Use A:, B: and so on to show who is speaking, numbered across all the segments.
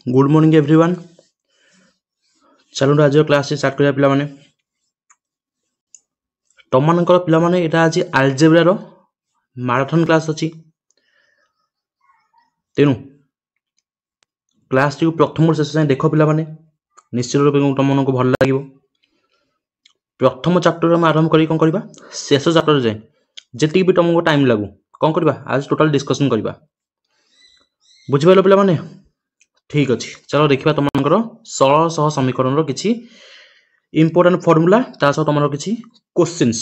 A: Good morning everyone. चलो आज class start करिया पिला माने तमनकर पिला माने एटा आज अलजेब्रा रो मैराथन क्लास अछि। तेनु क्लास टी प्रथम शेष जाय देखो पिला माने निश्चित रूप तमनको भल लागिवो। प्रथम चैप्टर हम आरंभ करी कोन करबा शेष चैप्टर जाय जेति भी तुमको टाइम लागू कोन करबा आज टोटल डिस्कशन करबा। बुझि पाइलो पिला माने ठीक अछि। चलो देखिबा तमनकर सरल सह समीकरण रो किछि इंपोर्टेंट फार्मूला ता सह तमन किछि क्वेश्चंस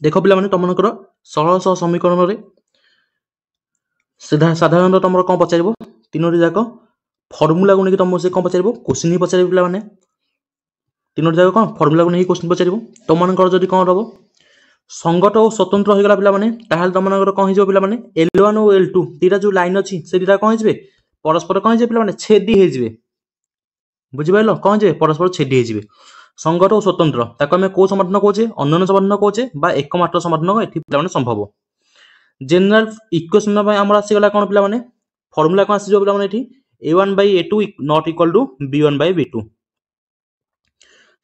A: देखो पिला माने तमनकर सरल सह समीकरण रे सीधा साधारण तमर कोन पचारिबो तीनोटी जाक फार्मूला को नेकी तमसे कोन पचारिबो क्वेश्चन ही पचारिबो पिला माने तीनोटी जाक कोन फार्मूला को नेकी क्वेश्चन पचारिबो। तमनकर जदी कोन रहबो संगत और स्वतंत्र हो गला पिला माने ताहाल तमनकर कोन हिजो पिला माने L1 और L2 तीटा जो लाइन अछि से तीटा कोन हिजबे परस्पर कोन हिजबे पिला माने छेदी हेजिबे। बुझि पाइलो कोन हिजबे परस्पर छेदी हेजिबे। संगत और स्वतंत्र ताको हमें को समाधान कोचे अन्य समाधान कोचे बा एकमात्र समाधान एठी पिला माने संभव। जनरल इक्वेशन में हमरा आसी गला कोन पिला माने फार्मूला कोन आसी जो पिला माने एठी a1/a2 not equal to b1/b2।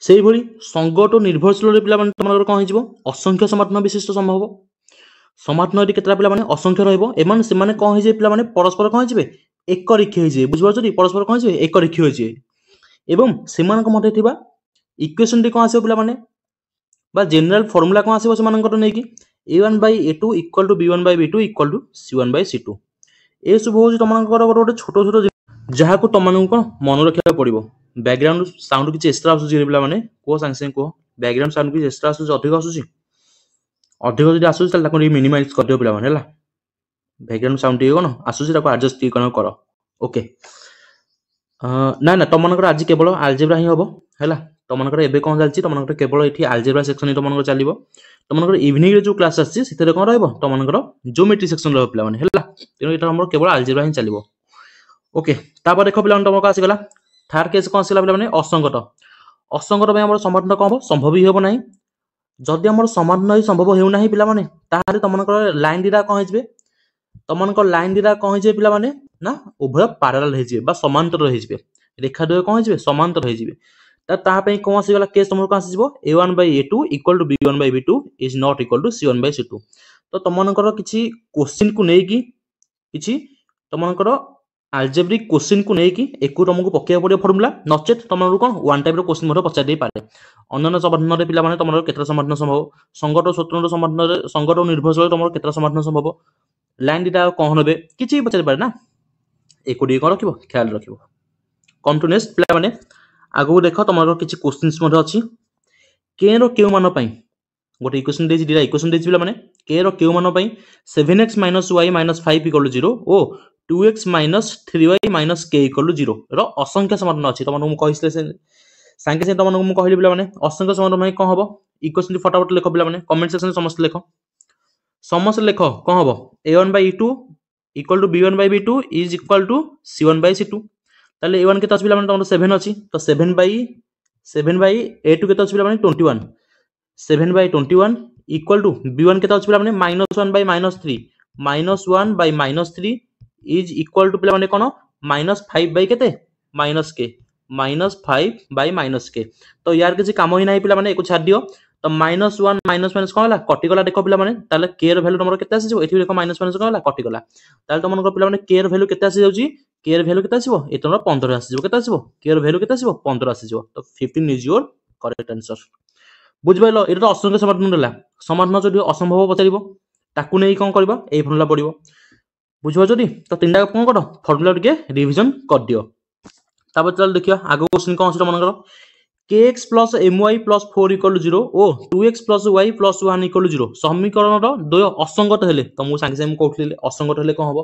A: सेही भली संगत और निर्भरशील पिला माने तमनकर कोन हिजबो असंख्य समाधान विशिष्ट संभव। समाधान एठी केतरा पिला माने असंख्य रहइबो एमान से माने कोन हिजे पिला माने परस्पर कोन हिजबे एक रेखीय हिजे। बुझ पाछथि परस्पर कोन हिजबे एक रेखीय हिजे एवं सेमान को मते थिबा इक्वेशन टी कोन आसीबो पिला माने बा जनरल फार्मूला कोन आसीबो से मानकर नेकी a1/a2 equal to b1/b2 equal to c1/c2। ए सब होजी तमनकर गोटे छोटो छोटो जहा को तमन को मन रखिया पड़िबो। बैकग्राउंड साउंड किछ एक्स्ट्रा आसुची पिला माने को संग संग को बैकग्राउंड साउंड किछ एक्स्ट्रा आसुची अधिक आसुची अधिक जदी आसुची ताला को मिनिमाइज कर दियो पिला माने हला बैकग्राउंड साउंड टी कोन आसुची ताको एडजस्ट टी कोन करो ओके। ना ना तमनकर आज केवल अलजेब्रा ही हबो हैला तमनकर एबे कोन चलची तमनकर केवल एठी अलजेब्रा सेक्शन ही तमनकर चलिबो। तमनकर इवनिंग रे जो क्लास आसी सितरे कोन रहबो तमनकर ज्योमेट्री सेक्शन रहबो पिला माने हैला तेनो एटा हमर केवल अलजेब्रा ही चलिबो ओके। तापर देखो पिला तमको आसी गला थर्ड केस कोन आसीला पिला माने असंगत असंगत बे हमर समाधान कोन हबो संभव ही हबो नाही। जदि हमर समाधान ही संभव हेउ नाही पिला माने ताहाले तमनकर लाइन दिरा कोन हिजबे तमनकर लाइन दिरा कोन हिजे पिला माने ना उभय पैरेलल हेजिबे बा समांतर हेजिबे रेखा द्वय कोन हिजबे समांतर हेजिबे ता पई कोन आसी गला केस तमर कोन आसी जिवो a1/a2 equal to b1/b2 is not equal to c1/c2। तो तमनकर किछि क्वेश्चन को नेकी किछि तमनकर अलजेब्रिक क्वेश्चन को नेकी एकु तमको पकेया पड़ियो फार्मूला नचेत तमनर कोन वन टाइप रो क्वेश्चन मोर पचा दे पारे। अन्य समाधान रे पिला माने तमनर केतरा समाधान संभव संगत और स्वतंत्र समाधान रे संगत और निर्भरशील तमर केतरा समाधान संभव लाइन दिटा कोन होबे किछि पचा पारे ना एकोडी कोन रखिबो ख्याल रखिबो। कंटिन्यूअस पिला माने आगो देखो तमरो किछि क्वेश्चंस मध्ये अछि के रो केउ मान पई गोटे इक्वेशन देछि दिरा इक्वेशन देछि पिला माने के रो केउ मान पई 7x - y - 5 = 0 ओ 2x - 3y - k = 0 रो असंख्य समाधान अछि। तमनो मु कहिसले संगे से तमनो मु कहली पिला माने असंख्य समाधान में कोन हबो इक्वेशन फटाफट लेखो पिला माने कमेंट सेक्शन में समस्त लेखो कोन हबो a1/a2 equal to b1/b2 is equal to c1/c2। ताले a1 केता अछि पिला माने तमरो 7 अछि तो 7/a2 केता अछि पिला माने 21 7/21 इक्वल टू b1 केता अछि पिला माने -1/-3 -1/-3 इज इक्वल टू पिला माने कोन -5 केते -k -5/-k। तो यार किछि काम ही नाही पिला माने एको छाड दियो तो -1 माइनस माइनस कोन हला कटि गला देखो पिला माने ताले k रो वैल्यू तमरो केते आसी जो एठी देखो माइनस माइनस कोन हला कटि गला ताले तमनको पिला माने k रो वैल्यू केते आसी जाउची k रो वैल्यू केते आसीबो ए तमरो 15 आसी जो केते आसीबो k रो वैल्यू केते आसीबो 15 आसी जो तो 15 इज योर करेक्ट आंसर। बुझ पाइलो एटा तो असंख्य समाधान रहला समाधान जदि असंभव पचारिबो ताकू नै कोन करबो ए फार्मूला पडिबो बुझबो जदि तो तीनटा कोन करो फार्मूला टिके रिवीजन कर दियो। तापर चल देखियो आगो क्वेश्चन कोन अछि मन करो kx + my + 4 = 0 O 2x + y + 1 = 0 समीकरण रो द्वय असंगत हेले तो मु संगे संगे कहउतले असंगत हेले कोन हबो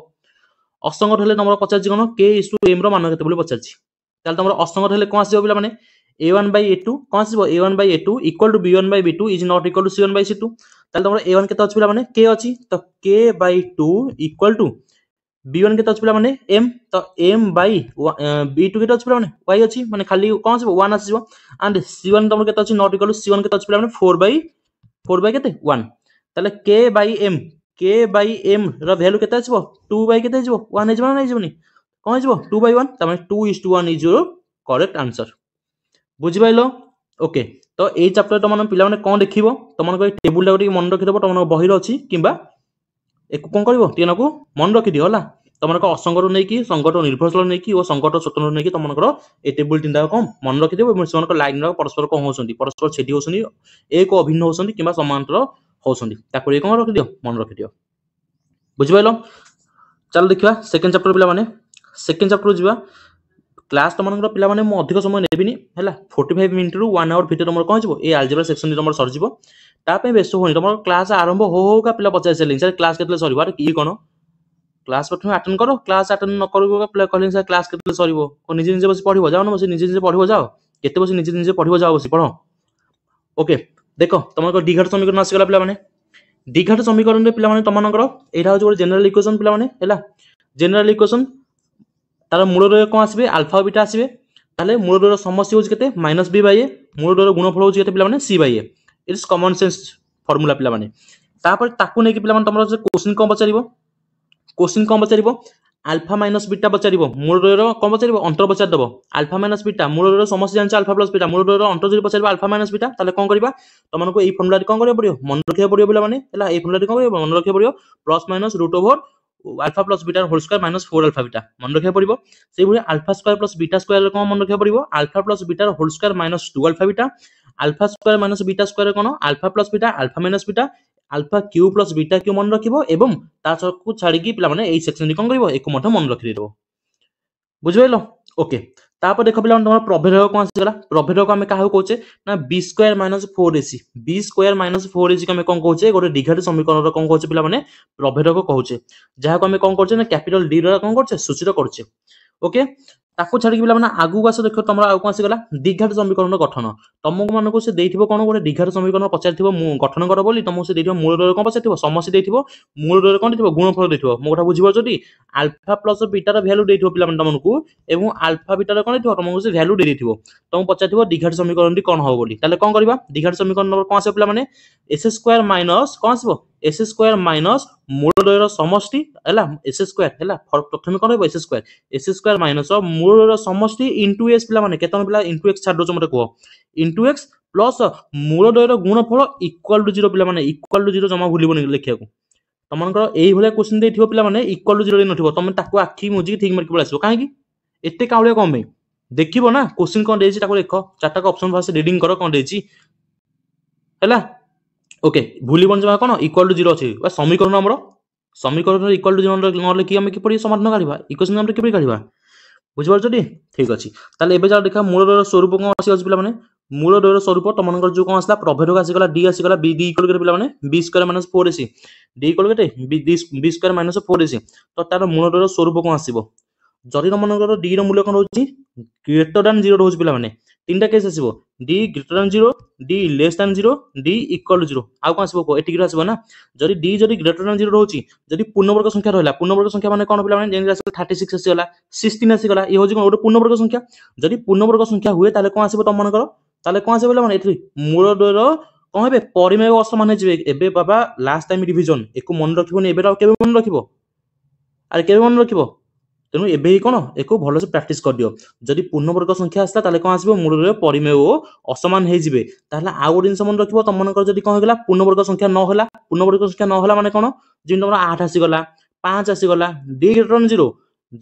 A: असंगत हेले तमरो पचाछि कोन k = m रो मान केते बोली पचाछि ताले तमरो असंगत हेले कोन आसीबो पिला माने a1/a2 कोन आसीबो a1/a2 equal to b1/b2 is not equal to c1/c2। ताले तमरो a1 केते अछि पिला माने k अछि तो k/2 इक्वल टू b1 केते अछि पिला माने m तो m/b2 केते अछि पिला माने y अछि माने खाली कोन आसीबो 1 आसीबो एंड c1 तमरो केते अछि नॉट इक्वल टू c1 केते अछि पिला माने 4/4 केते 1 ताले k/m रो वैल्यू केते आसीबो 2 केते आसीबो 1 हेजबो नै हेजबोनी कौन हो 2/1 तार माने 2:1 इज योर करेक्ट आंसर बुझि पाइलो ओके तो ए चैप्टर तुम पिला माने कोन देखिबो तुमन को टेबुल टा मन रखि देबो तुमन बहिर अछि किबा एक कोन करबो टेना को मन रखि दियो होला तुमन को असंगठन नै की संगठन निर्भरशील नै की ओ संगठन स्वतंत्र नै की तुमन को ए टेबुल तीनटा को मन रखि देबो मन को लाइन रा परस्पर को होसंदी परस्पर छेदी होसंदी एक अभिन्न होसंदी किबा समांतर होसंदी ताको ए कोन रखि दियो मन रखि दियो बुझि पाइलो चल देखिबा सेकंड चैप्टर पिला माने सेकंड चैप्टर जिबा क्लास तुम पिला माने मु अधिक समय नेबिनी हैला 45 मिनिट रु 1 आवर भितर तुम कोन जिवो ए अलजेब्रा सेक्शन तुम सर जिवो तापे बेस होनी तुम क्लास आरंभ हो का पिला पचार चली सर क्लास केतले सरीबो अरे की कोन क्लास प्रथम अटेंड करो क्लास अटेंड न करू का पिला कहले सर क्लास केतले सरीबो को निजे निजे बस पढिबो जाओ न बस निजे निजे पढिबो जाओ केते बस निजे निजे पढिबो जाओ बस पढो ओके देखो तुमको द्विघात समीकरण आसी गला पिला माने द्विघात समीकरण रे पिला माने तुमनकर एटा हो जनरल इक्वेशन पिला माने हैला जनरल इक्वेशन तार मूल रे कोन आसीबे अल्फा बीटा आसीबे ताले मूल रे समष्टि होज केते -b/a मूल रे गुणफल होज केते पिला माने c/a it is common sense formula पिला माने तापर ताकू नै कि पिला माने तमरो क्वेश्चन कोन बचारिबो अल्फा माइनस बीटा बचारिबो मूल रे कोन बचारिबो अंतर बचार दबो अल्फा माइनस बीटा मूल रे समष्टि जान अल्फा प्लस बीटा मूल रे अंतर जरि बचारिबो अल्फा माइनस बीटा ताले कोन करबा तमनको एई फार्मूला कोन करियो पड़ियो मन रखिया पड़ियो पिला माने हैला एई फार्मूला कोन करियो मन रखिया पड़ियो plus minus root over alpha plus beta whole square minus 4 alpha beta मन रखिया पड़िबो सेई भली alpha square plus beta square कोन मन रखिया पड़िबो alpha plus beta whole square minus 2 alpha beta alpha square minus beta square कोन alpha plus beta alpha minus beta alpha cube plus beta cube मन रखिबो एवं ता को छाडी की पिला माने एई सेक्शन कोन करिवो एको मठ मन रखि देबो बुझिबेलो ओके तापर देखो पिला तमरा प्रभेद कोन आसी गला प्रभेद को हम काहू कहूचे ना b square minus 4ac b square minus 4ac को हम कोन कहूचे गोटे द्विघात समीकरण रो कोन कहूचे पिला माने प्रभेद को कहूचे जहा को हम कोन करचे ना कैपिटल डी रो कोन करचे सूचित करचे ओके ताको छाडी पिला माने आगु आस देखो तमरा आगु कोन आसी गला द्विघात समीकरण गठन तमको माने को से देथिबो कोन गोटे द्विघात समीकरण पचारथिबो गठन कर बोली तमको से देथिबो मूल रो कोन पचारथिबो समस्या देथिबो मूल रो कोन देथिबो गुणफल देथिबो मो गोटा बुझिबो जदी अल्फा प्लस बीटा रो वैल्यू देथिबो पिला माने तमको एवं अल्फा बीटा रो कोन देथिबो तमको से वैल्यू दे देथिबो तम पचारथिबो द्विघात समीकरण दी कोन हो बोली ताले कोन करबा द्विघात समीकरण नंबर कोन आसे पिला माने s स्क्वायर माइनस कोन आसीबो s स्क्वायर माइनस मूल रो समष्टि हैला s स्क्वायर हैला प्रथम कोन होबो s स्क्वायर माइनस मूल रो समष्टि इनटू s पिला माने केतन पिला इनटू x छाडो मते को इनटू x प्लस मूल रो गुणफल इक्वल टू 0 पिला माने इक्वल टू 0 जमा भूलिबो लिखिया को तमनकर एई भले क्वेश्चन देथिबो पिला माने इक्वल टू 0 नथिबो तमे ताको आखी मुजी ठीक मार्क पळ आसीबो काहे की एते काउले कोन बे देखिबो ना क्वेश्चन कोन देछि ताको देखो चारटा का ऑप्शन फास्ट रीडिंग करो कोन देछि हैला ओके भूलिबन जमा कोन इक्वल टू 0 अछि बा समीकरण हमरो समीकरण इक्वल टू 0 नले की हम की पड़ी समाधान काढिबा इक्वेशन हम की पड़ी काढिबा बुझि पारछटी ठीक अछि ताले एबे जा देखा मूल रो स्वरूप कोन अछि पिला माने मूल रो स्वरूप तमनकर जो कोन आसला प्रभेद का आसी गला d आसी गला b d इक्वल के पिला माने b square minus 4ac d equal के b स्क्वायर माइनस 4ac तो तार मूल रो स्वरूप कोन आसीबो जरी तमनकर d रो मूल्य कोन होची ग्रेटर देन 0 होची पिला माने तीनटा केस आसीबो d greater than 0 d less than 0 d equal to 0 आ कोन आसीबो एटी गिरा आसीबो ना जरी d जरी ग्रेटर देन 0 होची जरी पूर्णवर्ग संख्या रहला पूर्णवर्ग संख्या माने कोन पिला माने जेन 36 आसी गला 16 आसी गला ए होची कोन ओटे पूर्णवर्ग संख्या जरी पूर्णवर्ग संख्या हुए ताले कोन आसीबो तमनकर ताले कोन आसीबो माने एथि मूल रो कोन हेबे परिमेय असमान हेजिबे एबे बाबा लास्ट टाइम डिवीजन एको मन रखिबोनी एबे केबे मन रखिबो अरे केबे मन रखिबो तेनु एबे ही कोन एको भलो से प्रैक्टिस कर दियो जदी पूर्णवर्ग संख्या आसला ताले कोन आसीबो मूल रे परिमेय असमान हेजिबे ताले आ गोटे जिंस मन रखिबो तमनकर जदी कोन हेगला पूर्णवर्ग संख्या न होला पूर्णवर्ग संख्या न होला माने कोन जिन तमरा 8 आसी गला 5 आसी गला d ग्रेटर देन 0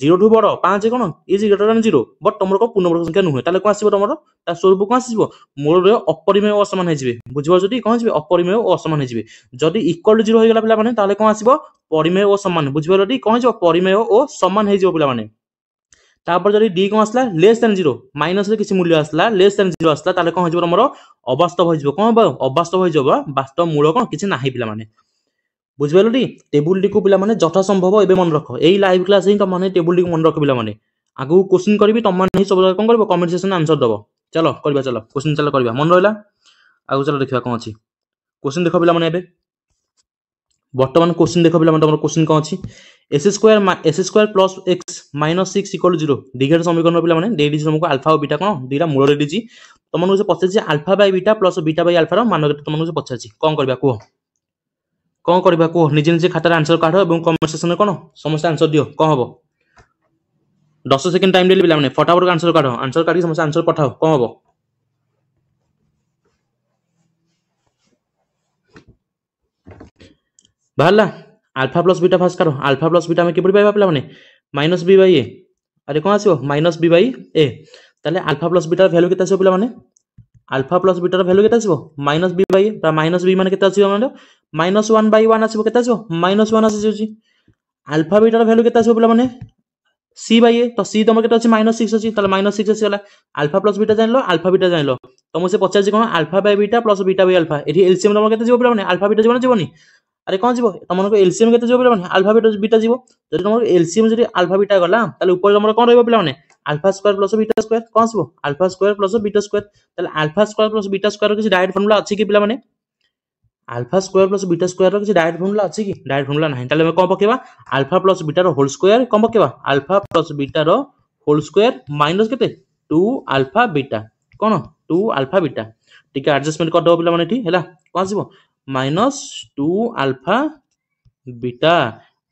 A: 0 टू बड़ 5 cone is greater than 0 but तमर को पूर्णवर्ग संख्या न हुए ताले कोन आसीबो तमर ता स्वरूप कोन आसीबो मूल रे अपरिमेय असमान हेजिबे बुझिबो जदी कोन आसीबे अपरिमेय असमान हेजिबे जदी इक्वल टू 0 होय गला पिला माने ताले कोन आसीबो परिमेय ओ समान बुझिबो जदी कोन आसीबो परिमेय ओ समान हेजिबो पिला माने तापर जदी d कोन आसला लेस देन 0 माइनस रे किछि मूल्य आसला लेस देन 0 आसला ताले कोन हेजिबो हमर अवास्तव होइजिबो कोन बा अवास्तव होइजबो वास्तव मूल कोन किछि नाही पिला माने बुझिबेलो टी टेबुल डी को पिला माने जथा संभव एबे मन रखो एई लाइव क्लास ही त माने टेबुल डी को मन रखो पिला माने आगु क्वेश्चन करबी त माने सब कोन करबो कमेंट सेक्शन आंसर दबो चलो करबा चलो क्वेश्चन चलो करबा मन रहला आगु चलो देखिबा कोन अछि क्वेश्चन देखो पिला माने एबे वर्तमान क्वेश्चन देखो पिला माने तमरो क्वेश्चन कोन अछि s square plus x minus 6 equal 0 द्विघात समीकरण पिला माने देडी हमको अल्फा और बीटा कोन दीरा मूल रे दिजी तमनो से पछे alpha by beta plus beta by alpha रो मान तमनो से पछे कोन करबा को कोन करबा को निजे निजे खाता आंसर काढो एवं कमेंट सेक्शन में कोन समस्त आंसर दियो कोन हबो 10 सेकंड टाइम देली पिला माने फटाफट आंसर काढो आंसर काढी समस्या आंसर पठाओ कोन हबो बाहरला अल्फा प्लस बीटा फास्ट काढो अल्फा प्लस बीटा में किपरि पाइबा पिला माने माइनस बी बाई ए अरे कोन आसीबो माइनस बी बाई ए ताले अल्फा प्लस बीटा वैल्यू केता आसीबो पिला माने अल्फा प्लस बीटा वैल्यू केता आसीबो minus b by a minus b माने केता आसीबो माने माइनस 1 बाई 1 आसीबो केता आसीबो माइनस 1 आसी जाउची अल्फा बीटा वैल्यू केता आसीबो पिला माने सी बाई ए तो सी तुम केता अछि माइनस 6 अछि ताले माइनस 6 आसी गला अल्फा प्लस बीटा जानलो अल्फा बीटा जानलो तुम से पचार कोन alpha by beta plus beta by alpha एठी एलसीएम तुम केता जीवो पिला माने अल्फा बीटा जीवो जीवोनी अरे कौन जीवो तुमको एलसीएम केते जीवो पिला माने अल्फा बीटा जीवो जदि तुमको एलसीएम जदि अल्फा बीटा गला ताले ऊपर तुमरो कोन रहबो पिला माने alpha square plus beta square कौन आसीबो alpha square plus beta square ताले alpha square plus beta square किसी डायरेक्ट फार्मूला अछि कि पिला माने alpha square plus beta square रो किसी डायरेक्ट फार्मूला अछि कि डायरेक्ट फार्मूला नाही ताले कोन पकेबा अल्फा प्लस बीटा रो होल स्क्वायर कोन पकेबा अल्फा प्लस बीटा रो होल स्क्वायर माइनस केते 2 अल्फा बीटा कोन 2 अल्फा बीटा ठीक है एडजस्टमेंट कर दो पिला माने ठीक हैला कोन आसीबो minus 2 alpha beta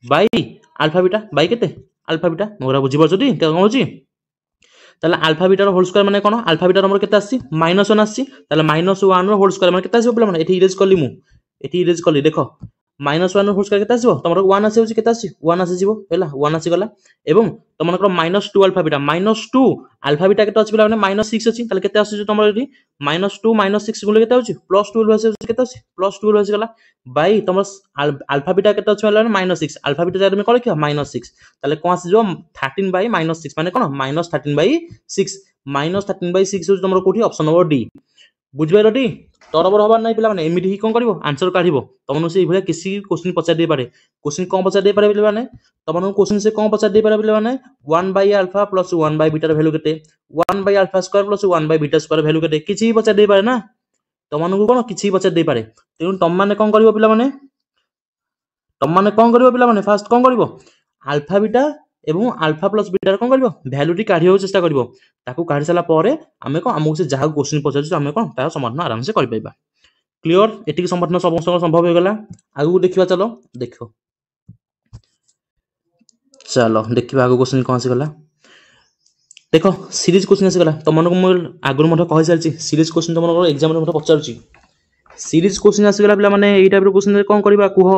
A: by alpha beta by केते अल्फा बीटा मोरा बुझी परछोटी कोन होची ताले अल्फा बीटा रो होल स्क्वायर माने कोन अल्फा बीटा हमर केते आसी माइनस 1 आसी ताले माइनस 1 रो होल स्क्वायर माने केते आसी पिला माने एठी इरेज करली मु एठी इरेज करली देखो माइनस 1 रो होल स्क्वायर केते आसीबो तमरो 1 आसी होची केते आसी 1 आसी जीवो हैला 1 आसी गला एवं तमनकर minus 2 alpha beta minus 2 alpha beta केते अछि पिला माने माइनस 6 अछि ताले केते आसी तमरो एठी माइनस 2 माइनस 6 गुले केते होची प्लस 12 आसी केते आसी प्लस 12 आसी गला बाई तमरो अल्फा बीटा केते अछि पिला माइनस 6 अल्फा बीटा जारे में कोन लिखियो माइनस 6 ताले कोन आसी जो 13 बाई माइनस 6 माने कोन माइनस 13 बाई 6 माइनस 13 बाई 6 होची तमरो कोठी ऑप्शन नंबर डी बुझबैलो डी तरबर हबार नाही पिला माने एमिति ही कोन करिवो आंसर काढिवो तमनु से इभले किसी क्वेश्चन पचार दे पारे क्वेश्चन कोन पचार दे पारे पिला माने तमनु क्वेश्चन से कोन पचार दे पारे पिला माने 1 by alpha plus 1 by beta रो वैल्यू केते 1 by alpha square plus 1 by beta square value केते किछि पचार दे पारे ना तमनु को कोन किछि पचार दे पारे तेनु तम माने कोन करिवो पिला माने तम माने कोन करिवो पिला माने फास्ट कोन करिवो अल्फा बीटा एवं अल्फा प्लस बीटा कोन करिवो वैल्यू टी काढियो चेष्टा करिवो ताकू काढि साला परे हमें को हमहु से जहा क्वेश्चन पचारछु हमें कोन तार समाधान आराम से करि पाइबा क्लियर एटिक समाधान संभव हो गला आगु देखिबा चलो देखो चलो देखिबा आगु क्वेश्चन कोन से गला देखो सीरीज क्वेश्चन से गला तमन को म आगु मठ कहि सालची सीरीज क्वेश्चन तमन को एग्जाम रे मठ पचारची सीरीज क्वेश्चन आसी गला पिला माने एई टाइप रो क्वेश्चन कोन करबा कुहो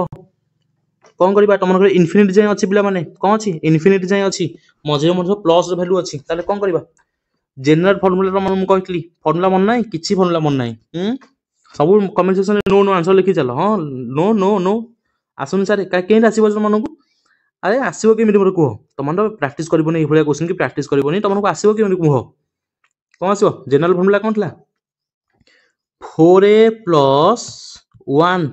A: कोन करबा तमन इनफिनिटी जाय अछि पिला माने कोन अछि इनफिनिटी जाय अछि मझे मझे प्लस रो वैल्यू अछि ताले कोन करबा जनरल फार्मूला मन म कहतली फार्मूला मन नाही किछि फार्मूला मन नाही सब कमेंट सेक्शन नो नो आंसर लिखि चलो हां नो नो नो आसुन सर केन आसीबो मन को अरे आसीबो केमिति मोर कुहो तमन प्रैक्टिस करबो नै भलिया क्वेश्चन की प्रैक्टिस करबो नै तमन को आसीबो केमिति कुहो कोन आसीबो जनरल फार्मूला कोन थला 4a + 1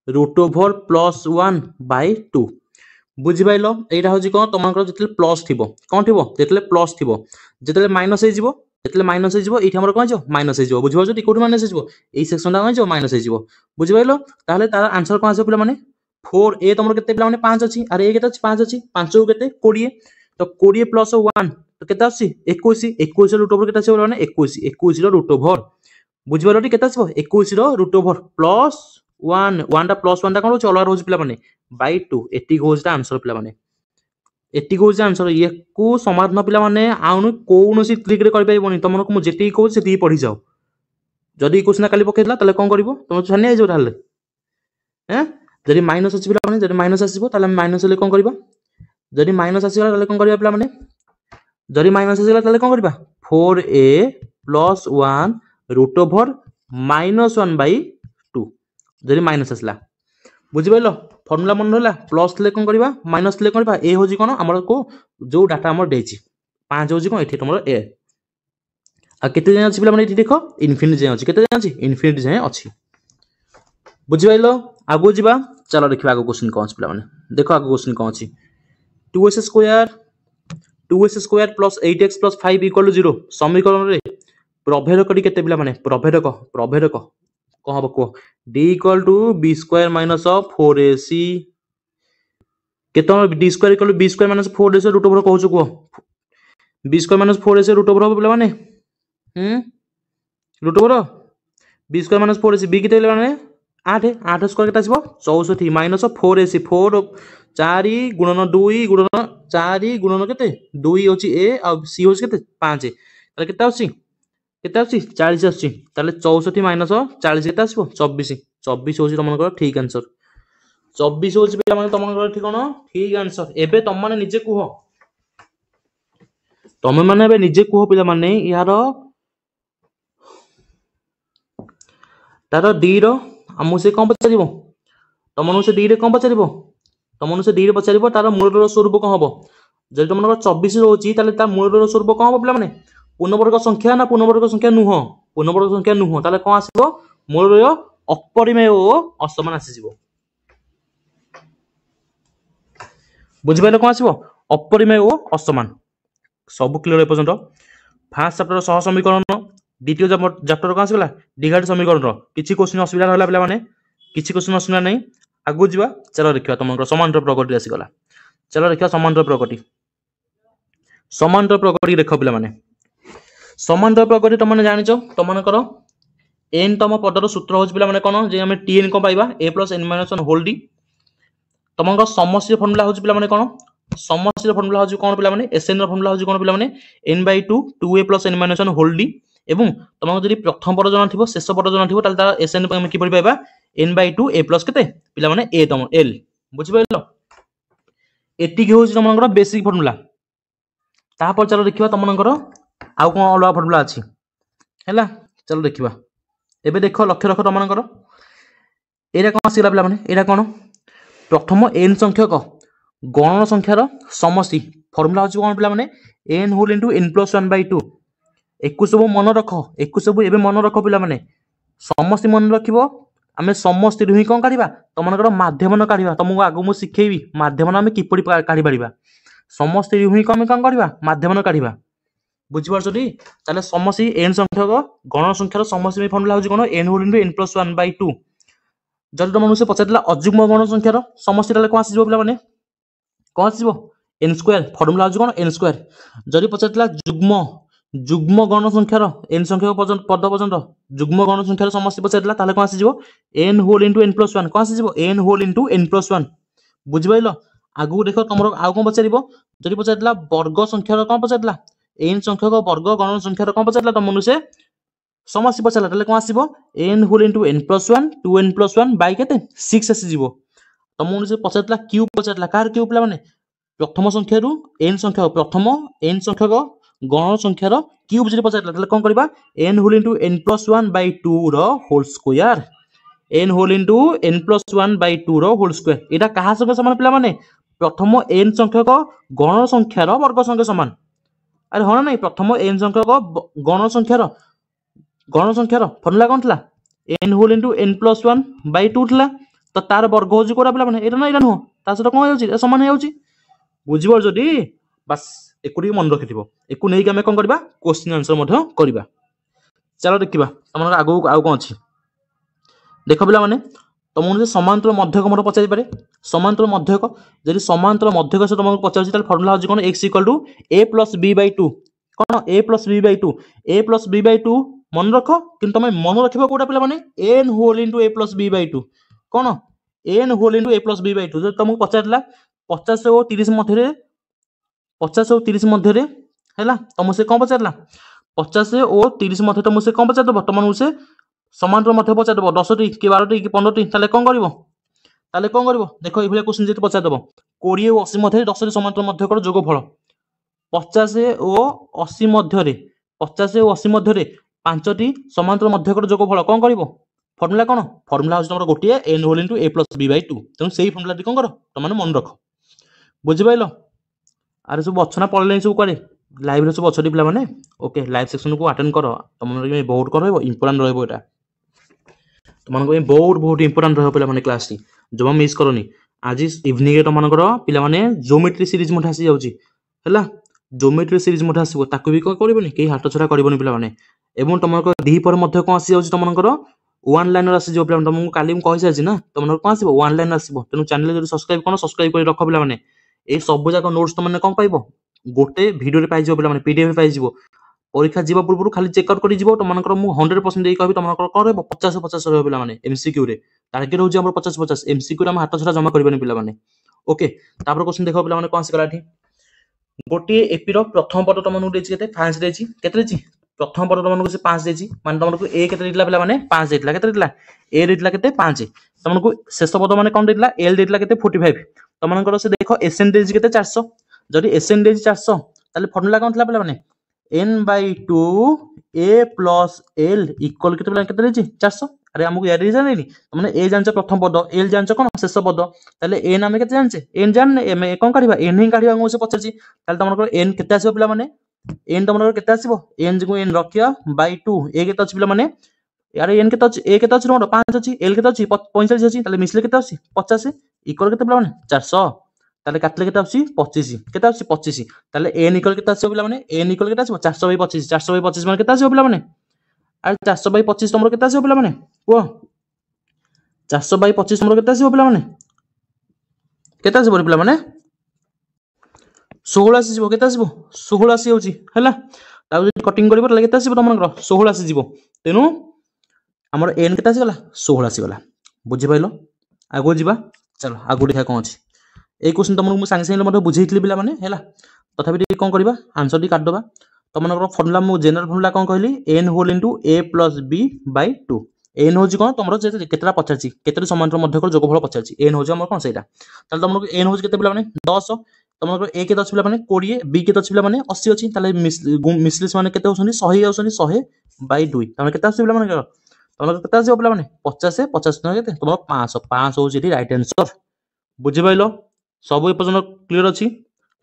A: √+1 बाय 2 बुझि पाइलो एटा होजी कोन तमनकर जतले प्लस थिबो कोन थिबो जतले प्लस थिबो जतले माइनस हे जिवो जतले माइनस हे जिवो एठी हमर कोन जो माइनस हे जिवो बुझि पाछो कोठी माइनस हे जिवो एई सेक्शन दा कोन जो माइनस हे जिवो बुझि पाइलो ताले तार आंसर कोन आसे पिला माने 4a तमर केते पिला माने 5 अछि अरे ए केते अछि 5 अछि 5 को केते 20 तो 20 + 1 तो केते अछि 21 21 रो √, केते अछि माने 21 21 रो √। बुझि पाइलो केते आछबो 21 रो √, प्लस 1 1 टा प्लस 1 टा कोन होछ अलग होछ पिला माने बाय 2 80 होछ आंसर पिला माने 80 होछ आंसर ये को समाधान पिला माने आउन कोनोसी क्लिक रे कर पाइबोनी तमन को मु जेति को सेति पढि जाओ जदी क्वेश्चन काली पकेला तले कोन करिवो तम छानि आइ जो ताले हैं जदी माइनस अछि पिला माने जदी माइनस आसीबो ताले माइनस ले कोन करिबा जदी माइनस आसीला ताले कोन करिबा पिला माने जदी माइनस आसीला ताले कोन करिबा 4a + 1 √-1 बाय 2 जदी माइनस आसीला बुझि पाइलो फार्मूला मन होला प्लस ले कोन करिबा माइनस ले कोन करिबा ए होजी कोन हमर को जो डाटा हमर देछि 5 होजी कोन एठी तमरो ए आ केते जाय अछि पिला माने एठी देखो इनफिनिटी जाय अछि केते जाय अछि इनफिनिटी जाय अछि बुझि पाइलो आगु जिबा चलो देखिबा आगु क्वेश्चन कोन अछि पिला माने देखो आगु क्वेश्चन कोन अछि 2s² + 8x + 5 = 0 समीकरण रे प्रभेदक केते पिला माने प्रभेदक कोन हबो को d = b² - 4ac केते d² = b² - 4ac √, कहउछु को b² - 4ac √, पिला माने √, b² - 4ac b केते पिला माने 8 8 स्क्वायर केते आसीबो 64 - 4ac 4 4 × 2 × चारि गुणन केते 2 होची ए आ सी होची केते 5 ताले केते आसी 40 आसी ताले 64 माइनस 40 केते आसीबो 24 24 होची तमनकर ठीक आंसर 24 होची पिला माने तमनकर ठीक कोन ठीक आंसर एबे तम माने निजे कुह तमे माने एबे निजे कुह पिला माने यार तार डी रो हमु से कोन पचारिबो तमनु से डी रे कोन पचारिबो तमनु से डी रे पचारिबो तार मूलर स्वरूप कोन हबो जदि तमनकर 24 होची ताले ता मूलर स्वरूप कोन हबो पिला माने पूर्णवर्ग संख्या ना पूर्णवर्ग संख्या नुह पूर्णवर्ग संख्या नुह ताले कोन आसीबो मूलर अपरिमेय ओ असमान आसीबो बुझि पाइलो कोन आसीबो अपरिमेय ओ असमान सब क्लियर ए पर्यंत फर्स्ट चैप्टर सह समीकरण द्वितीय चैप्टर कोन आसीला डिवाइड समीकरण किछि क्वेश्चन असुविधा रहला पिला माने किछि क्वेश्चन असुविधा नै आगु जिबा चलो देखिबा तमनकर समांतर प्रॉपर्टी आसी गला चलो देखिबा समांतर प्रॉपर्टी देखो पिला माने समांतर प्रॉपर्टी तमने जानिचो तमनकर n तम पदर सूत्र होच पिला माने कोन जे हमें tn को पाइबा a + n - 1 होल d तमनकर समष्टि फार्मूला होच पिला माने कोन समष्टि फार्मूला होच कोन पिला माने sn रो फार्मूला होच कोन पिला माने n/2 2a + n - 1 whole d एवं तमको जदि प्रथम पद जना थिबो शेष पद जना थिबो ताल ता sn हम कि परि पाइबा n/2 a + केते पिला माने a तम l बुझि पाइलो एति कि होच तमनकर बेसिक फार्मूला ता पर चलो देखिबा तमनकर आउ कोन अलवा फार्मूला अछि हैला चलो देखिबा एबे देखो लक्ष्य रख तमनकर एरा कोन आसीला पिला माने एरा कोन प्रथम n संख्यक गणन संख्यार समष्टि फार्मूला होच कोन पिला माने n होल इनटू n + 1/2 एकु सब मन रख एकु सब एबे मन रख पिला माने समष्टि मन रखिबो आमे समष्टि रुहि कोन काढिबा तमनकर माध्यमन काढिबा तमको आगु मु सिखेबी माध्यमन आमे किपरि काढि पारिबा समष्टि रुहि कोन आमे कोन काढिबा माध्यमन काढिबा बुझि पारछो दी ताले समष्टि n संख्यक गणन संख्यार समष्टि फार्मूला होच कोन n होल इनटू n + 1/2 जदि तमनु से पचारला अजुग्म गणन संख्यार समष्टि ताले कोन आसीबो पिला माने कोन आसीबो n² फार्मूला होच कोन n² जदि पचारला जुग्म गण संख्यार n संख्यक पद पर्यंत जुग्म गण संख्यार समष्टि पचारला ताले कोन आसीबो n होल इनटू n + 1 कोन आसीबो n होल इनटू n + 1 बुझि पाइलो आगु देखो तमरो आउ कोन पचारिबो जदि पचारला वर्ग संख्यार कोन पचारला n संख्यक वर्ग गण संख्यार कोन पचारला तमनु से समष्टि पचारला ताले कोन आसीबो n whole into n + 1 2n + 1 by केते 6 आसी जीवो तमनु से पचारला क्यूब पचारला कार क्यूब पिला माने प्रथम संख्या रु n संख्या प्रथम n संख्यक गण संख्यार क्यूब जदि पचारला ताले कोन करबा n होल इनटू n + 1/2 रो whole square n whole into n + 1/2 रो होल स्क्वायर एटा कहा संगे समान पिला माने प्रथम n संख्यक गण संख्यार वर्ग संगे समान अरे होना नहीं प्रथम n संख्यक गण संख्यार फार्मूला कोन थला n होल इनटू n + 1/2 थला तो तार वर्ग होजी कोरा पिला माने एटा ना एटा नो ता सହିତ कोन होजी समान हे होजी बुझिबो जदी बस एकुडी मन रखिथिबो एकु नै कि हमें कोन करबा क्वेश्चन आंसर मध्य करबा चलो देखिबा तमन आगु आउ कोन अछि देखो पिला माने तमन से समांतर मध्यक मोर पचारि पारे समांतर मध्यक जदि समांतर मध्यक से तमन पचारछि ताल फार्मूला होजी कोन x = a + b/2 कोन a + b/2 मन रखो किंतु तमे मन रखिबो कोडा पिला माने n whole into a + b/2 कोन n whole into a + b/2 जदि तमको पचारला 50 और 30 मध्य 50 और 30 मध्य हैला तम से कोन पचारला 50 और 30 मध्य तम से कोन पचार दबो तमन से समांतर मध्य पचार दबो 10 टी कि 12 टी कि 15 टी ताले कोन करबो देखो ए भले क्वेश्चन जे पचार दबो 20 और 80 मध्य 10 टी समांतर मध्य कर जोगफल 50 और 80 मध्य 5 टी समांतर मध्य कर जोगफल कोन करबो फार्मूला कोन फार्मूला होज तमरो गोटिए n whole into a + b/2 तम सेही फार्मूला दी कोन करो तमन मन रखो बुझि पाइलो अरे सब अछना पळले सब करे लाइव रे सब अछडी पिला माने ओके लाइव सेक्शन को अटेंड करो तमन रे बहुत करबो इंपोर्टेंट रहबो एटा तमन को बहुत इंपोर्टेंट रहबो पिला माने क्लास टी जब मिस करनी आज इवनिंग रे तमन करो पिला माने ज्योमेट्री सीरीज मठ आसी जाउची हैला ज्योमेट्री सीरीज मठ आसीबो ताकू भी कोन करबोनी के हाथ छडा करबोनी पिला माने एवं तमन को दी पर मध्य कोन आसी जाउची तमन करो वन लाइनर आसी जो पिला तमन काली हम कहि साजी ना तमन कोन आसीबो वन लाइनर आसीबो तनु चैनल जदि सब्सक्राइब कोन सब्सक्राइब कर रख पिला माने ए सब जाक नोट्स तमने कोन पाइबो गोटे वीडियो रे पाइ जो पिला माने पीडीएफ पाइ जिवो परीक्षा जीवा पूर्व खाली चेक आउट करि जिवो तमनकर मु 100% देई कहबी तमनकर करबो 50 रहबो पिला माने एमसीक्यू रे टारगेट होजी हमर 50 एमसीक्यू रे हम हाथ छडा जमा करबेनी पिला माने ओके तापर क्वेश्चन देखो पिला माने कोन सिकलाठी गोटे एपी रो प्रथम पद तुमको देछि केते 5 देछि केते देछि प्रथम पद तुमको से 5 देछि माने तुमको ए केते देला पिला माने 5 देला केते देला ए देला केते 5 तुमको शेष पद माने कोन देला एल देला केते 45 तुमको से देखो एसएन देछि केते 400 जदि एसएन देछि 400 ताले फार्मूला कोन थला पिला माने n/2 a plus l equal केते देछि 400 अरे हमको याद रिजन नहीं तुमने ए जानछ प्रथम पद एल जानछ कोन शेष पद ताले एन हम केते जानछे एन जान एम कोन काढिबा एन ही काढिबा हम से पछछि ताले तुमको एन केते आसीबो पिला माने एन तुमको केते आसीबो एन जको एन रखिया बाय 2 ए केते अछि पिला माने यार एन केते अछि ए केते अछि तुमरो 5 अछि एल केते अछि 45 अछि ताले मिसले केते अछि 50 इक्वल केते पिला माने 400 ताले काटले केते अछि 25 केते अछि 25 ताले एन इक्वल केते आसीबो पिला माने एन इक्वल केते आसीबो 400/25 माने केते आसीबो पिला माने अरे 400/25 तुमरो केते आसीबो पिला माने को 400/25 तुमरो केते आसीबो पिला माने केते आसीबो पिला माने 16 आसीबो केते आसीबो 16 आसी होची हैला ताउ जे कटिंग करबो ताले केते आसीबो तुमरो 16 आसी जीवो तेनु हमर एन केते आसी गला 16 आसी गला बुझि पाइलो आगो जीवा चलो आगो देखा कोन अछि ए क्वेश्चन तुमरो मु संगे संगे मते बुझैतली पिला माने हैला तथापि टी कोन करबा आंसर टी काट दबा तुमरो फार्मूला मु जनरल फार्मूला कोन कहली n whole into a plus b by 2 n होजी कोन तुमरो जे केतरा पचाची केतरी समांतर मध्यकर जोगफल पचाची n होजी हमर कोन सेटा ताले तुमरो n होजी केते पिला माने 10 तुमरो a के 10 पिला माने 20 b के 10 पिला माने 80 अछि ताले मिसलिस माने केते होसनी 100 होसनी 100/2 तामे केते आसी पिला माने तुमरो केते आसी पिला माने 50 50 न केते तुमरो 500 500 होजी एठी राइट आंसर बुझि पाइलो सब ए पर्यंत क्लियर अछि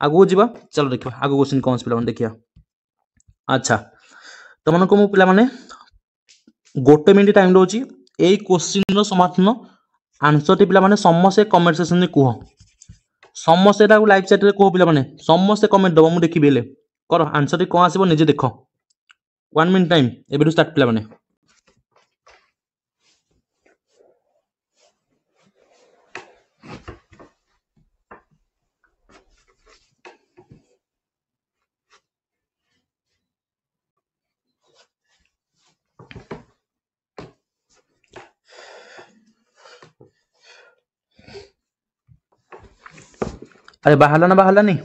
A: आगो जीवा चलो देखिबा आगो क्वेश्चन कोन पिला माने देखिया अच्छा तुमको मु पिला माने गोटे मिनिट टाइम दोची ए क्वेश्चन रो समाधान आंसर टी पिला माने समस्त कमेंट सेक्शन में कुहो समस्त एटा लाइव चैट रे कुहो पिला माने समस्त कमेंट दबो मु देखि बेले कर आंसर टी कोन आसीबो निजे देखो 1 मिनिट टाइम एबेरु स्टार्ट पिला माने अरे बाहला ना बाहला नहीं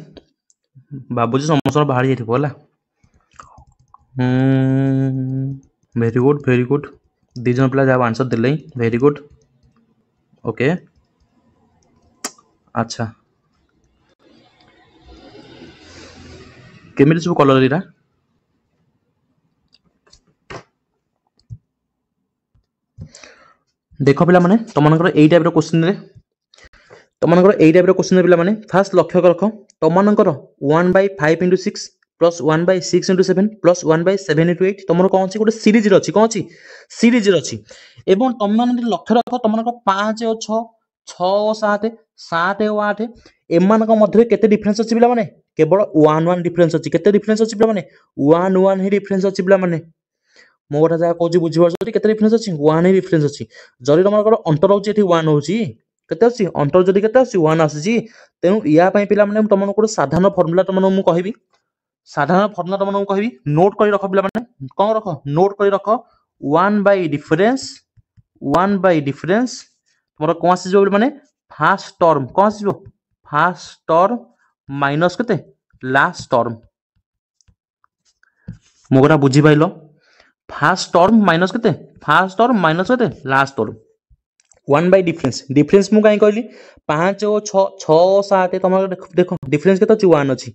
A: बाबूजी समोसा बाहर जाइथिबो होला वेरी गुड दिजन पिला जा आंसर देले वेरी गुड ओके अच्छा केमिति सब कलर इरा देखो पिला माने तमनकर एई टाइप रो क्वेश्चन रे तमनकर एई टाइप रो क्वेश्चन पिला माने फास्ट लक्ष्य रखो तमनकर 1/5 * 6 प्लस 1/6 * 7 प्लस 1/7 * 8 तमरो कोन अछि गोटे सीरीज रे अछि कोन अछि सीरीज रे अछि एवं तम माने लक्ष्य रखो तमनकर 5 और 6 6 और 7 7 और 8 एमानक मध्य केते डिफरेंस अछि पिला माने केवल 1 1 डिफरेंस अछि केते डिफरेंस अछि पिला माने 1 1 ही डिफरेंस अछि पिला माने मो गोटा जा कहूची बुझी परछी केते डिफरेंस अछि 1 ही डिफरेंस अछि जरि तमनकर अंतर होची एठी 1 होची केते अछि अंतर जदि केते अछि 1 आसी तेनु या पई पिला माने तमनको साधारण फार्मूला तमनो मु कहबी साधारण फार्मूला तमनो मु कहबी नोट करि रखो पिला माने कोन रखो नोट करि रखो 1 बाय डिफरेंस तमरो कोन आसी जो माने फर्स्ट टर्म कोन आसी जो फर्स्ट टर्म माइनस केते लास्ट टर्म मो गोटा बुझी पाइलो फर्स्ट टर्म माइनस केते फर्स्ट टर्म माइनस केते last term 1 bye difference difference मु काई कहली 5 और 6 6 और 7 तमरो देखो डिफरेंस केते अछि 1 अछि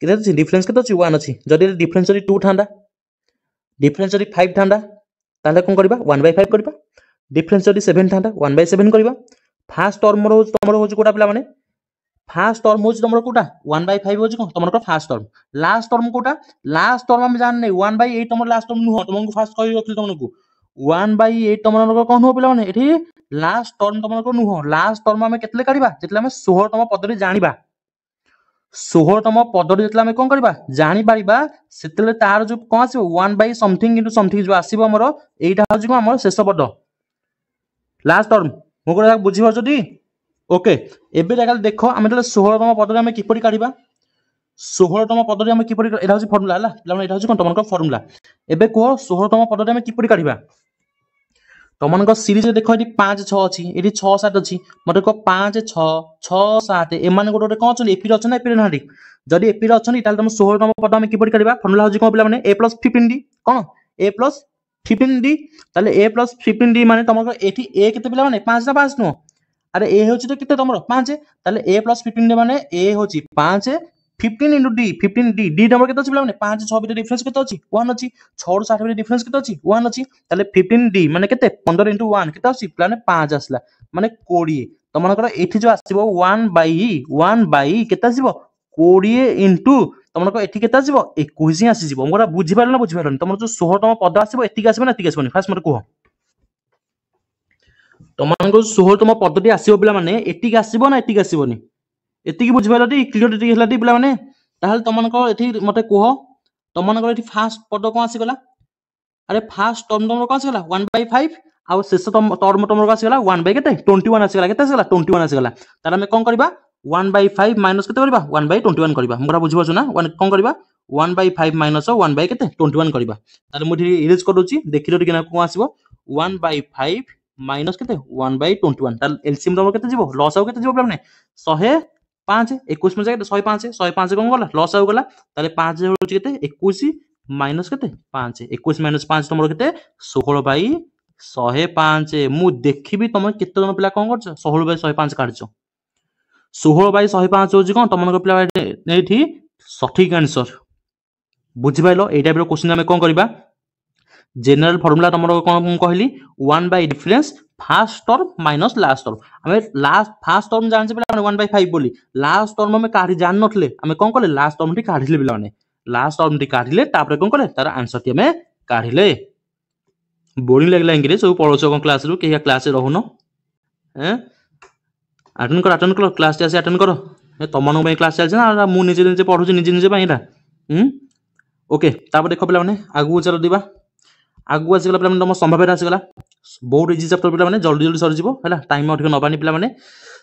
A: केते अछि डिफरेंस केते अछि 1 अछि जदि डिफरेंस जदि 2 थांदा डिफरेंस जदि 5 थांदा ताले कोन करबा 1/5 करबा डिफरेंस जदि 7 थांदा 1/7 करबा फर्स्ट टर्म रो तमरो होची कोटा पिला माने फर्स्ट टर्म होची तमरो कोटा 1/5 होची कोन तमरो फर्स्ट टर्म लास्ट टर्म कोटा लास्ट टर्म हम जान नै 1/8 तमरो लास्ट टर्म नु तमको फर्स्ट कहि रखली तमको 1/8 तमरो कोन हो पिला माने एठी लास्ट टर्म तमको नु लास्ट टर्म हम केतले काढिबा जेतले हम 16 तम पदरी जानिबा 16 तम पदरी जेतले हम कोन करबा जानि पारिबा सेतले तार जो कोन आसीबो 1 बाय समथिंग इनटू समथिंग जो आसीबो हमरो एटा होची को हमर शेष पद लास्ट टर्म मो को बुझी परछटी ओके एबे जागा देखो हम 16 तम पदरे हम किपरि काढिबा 16 तम पदरे हम किपरि एटा होची फार्मूला हला पिला एटा होची कोन तमको फार्मूला एबे को 16 तम पदरे हम किपरि काढिबा तुम सीरीज देख ये 5 6 अच्छी ये 6 7 अच्छी मत कह 5 6 6 7 एम गोटे गोटे कौन अच्छा एपी अच्छा एपी ना जदि एपी अच्छा तुम 16तम पद आम किपर काढ़ा फर्मुला हूँ कौन पे ए प्लस 15d कौन ए प्लस 15d ए प्लस 15d माने तुम ये ए के पे 5 ना 5 नुह अरे ए हूँ तो कितने तुम 5 ए प्लस 15d माने ए हूँ 5 15 into D 15d D number के 5 6 भितर डिफरेंस के 1 अच्छी 6 रु 60 भितर डिफरेंस के 1 अच्छी 15d माने के 15 इंटू 1 के पे 5 आसला माने 20 तुमको ये जो आसो 1 बाई के 20 इंटू तुमको ये के 21 आसीज मोर बुझीपार ना बुझीपार तुम जो 16तम पद आसो एति आसो ना एति फास्ट मत कह तुमको 16तम पदटी आसो पे एति आसो ना एति आसोनी एति बुझीपार क्लियर टी पे मैंने तुमको ये मत कह तुमको ये फास्ट पद कौन आसीगला अरे फास्ट टर्म तुम कौन आसीगला 1/5 आउ शेष टर्म तुमको आसीगला 1/21 आसीगला के 21 आसीगला तार आम कौन करवा 1/5 माइनस के 1/21 करवा मुझे बुझीपार ना कौन करवा 1/5 माइनस 1/21 करवा तार मुझे इरेज कर दूसरी देखिए टी कौन आसो 1/5 माइनस के 1/21 तार एलसीएम तुम के लस आउ के मैंने 105 21 में जाए 105 105 कौन गला लस आउ गला ताले 5 होची केते 21 माइनस केते 5 21 माइनस 5 तुमरो केते 16/105 मु देखिबी तुम केते जन पिला कौन करछ 16/105 काढछ 16/105 होची कौन तुमको पिला एठी सठिक आंसर बुझि पाइलो ए टाइप रो क्वेश्चन हमें कौन करबा जनरल फार्मूला तुमरो कौन कहली 1 bye difference fast term minus last term हमें लास्ट फास्ट टर्म जानछे पिला 1/5 बोली लास्ट टर्म में काढी जान नथले हमें कौन करले लास्ट टर्म टी काढिले पिला माने लास्ट टर्म टी काढिले तापर कौन करले तार आंसर टी हमें काढिले बोरिंग लागला इंग्लिश सब पढोछ कोन क्लास रु के क्लास रे रहुनो हैं अटेंड कर क्लास टी अटेंड कर तुमन पे क्लास चलछे ना मु निजे निजे पढुछ निजे निजे पई एटा ओके तापर देखो पिला माने आगु चलो दिबा आगु आसीगला पिला तुम संभाव्यता आसीगला बहुत इजी चैप्टर पिला माने जल्दी जल्दी सर जीवो हैला टाइम अधिक नबानी पिला माने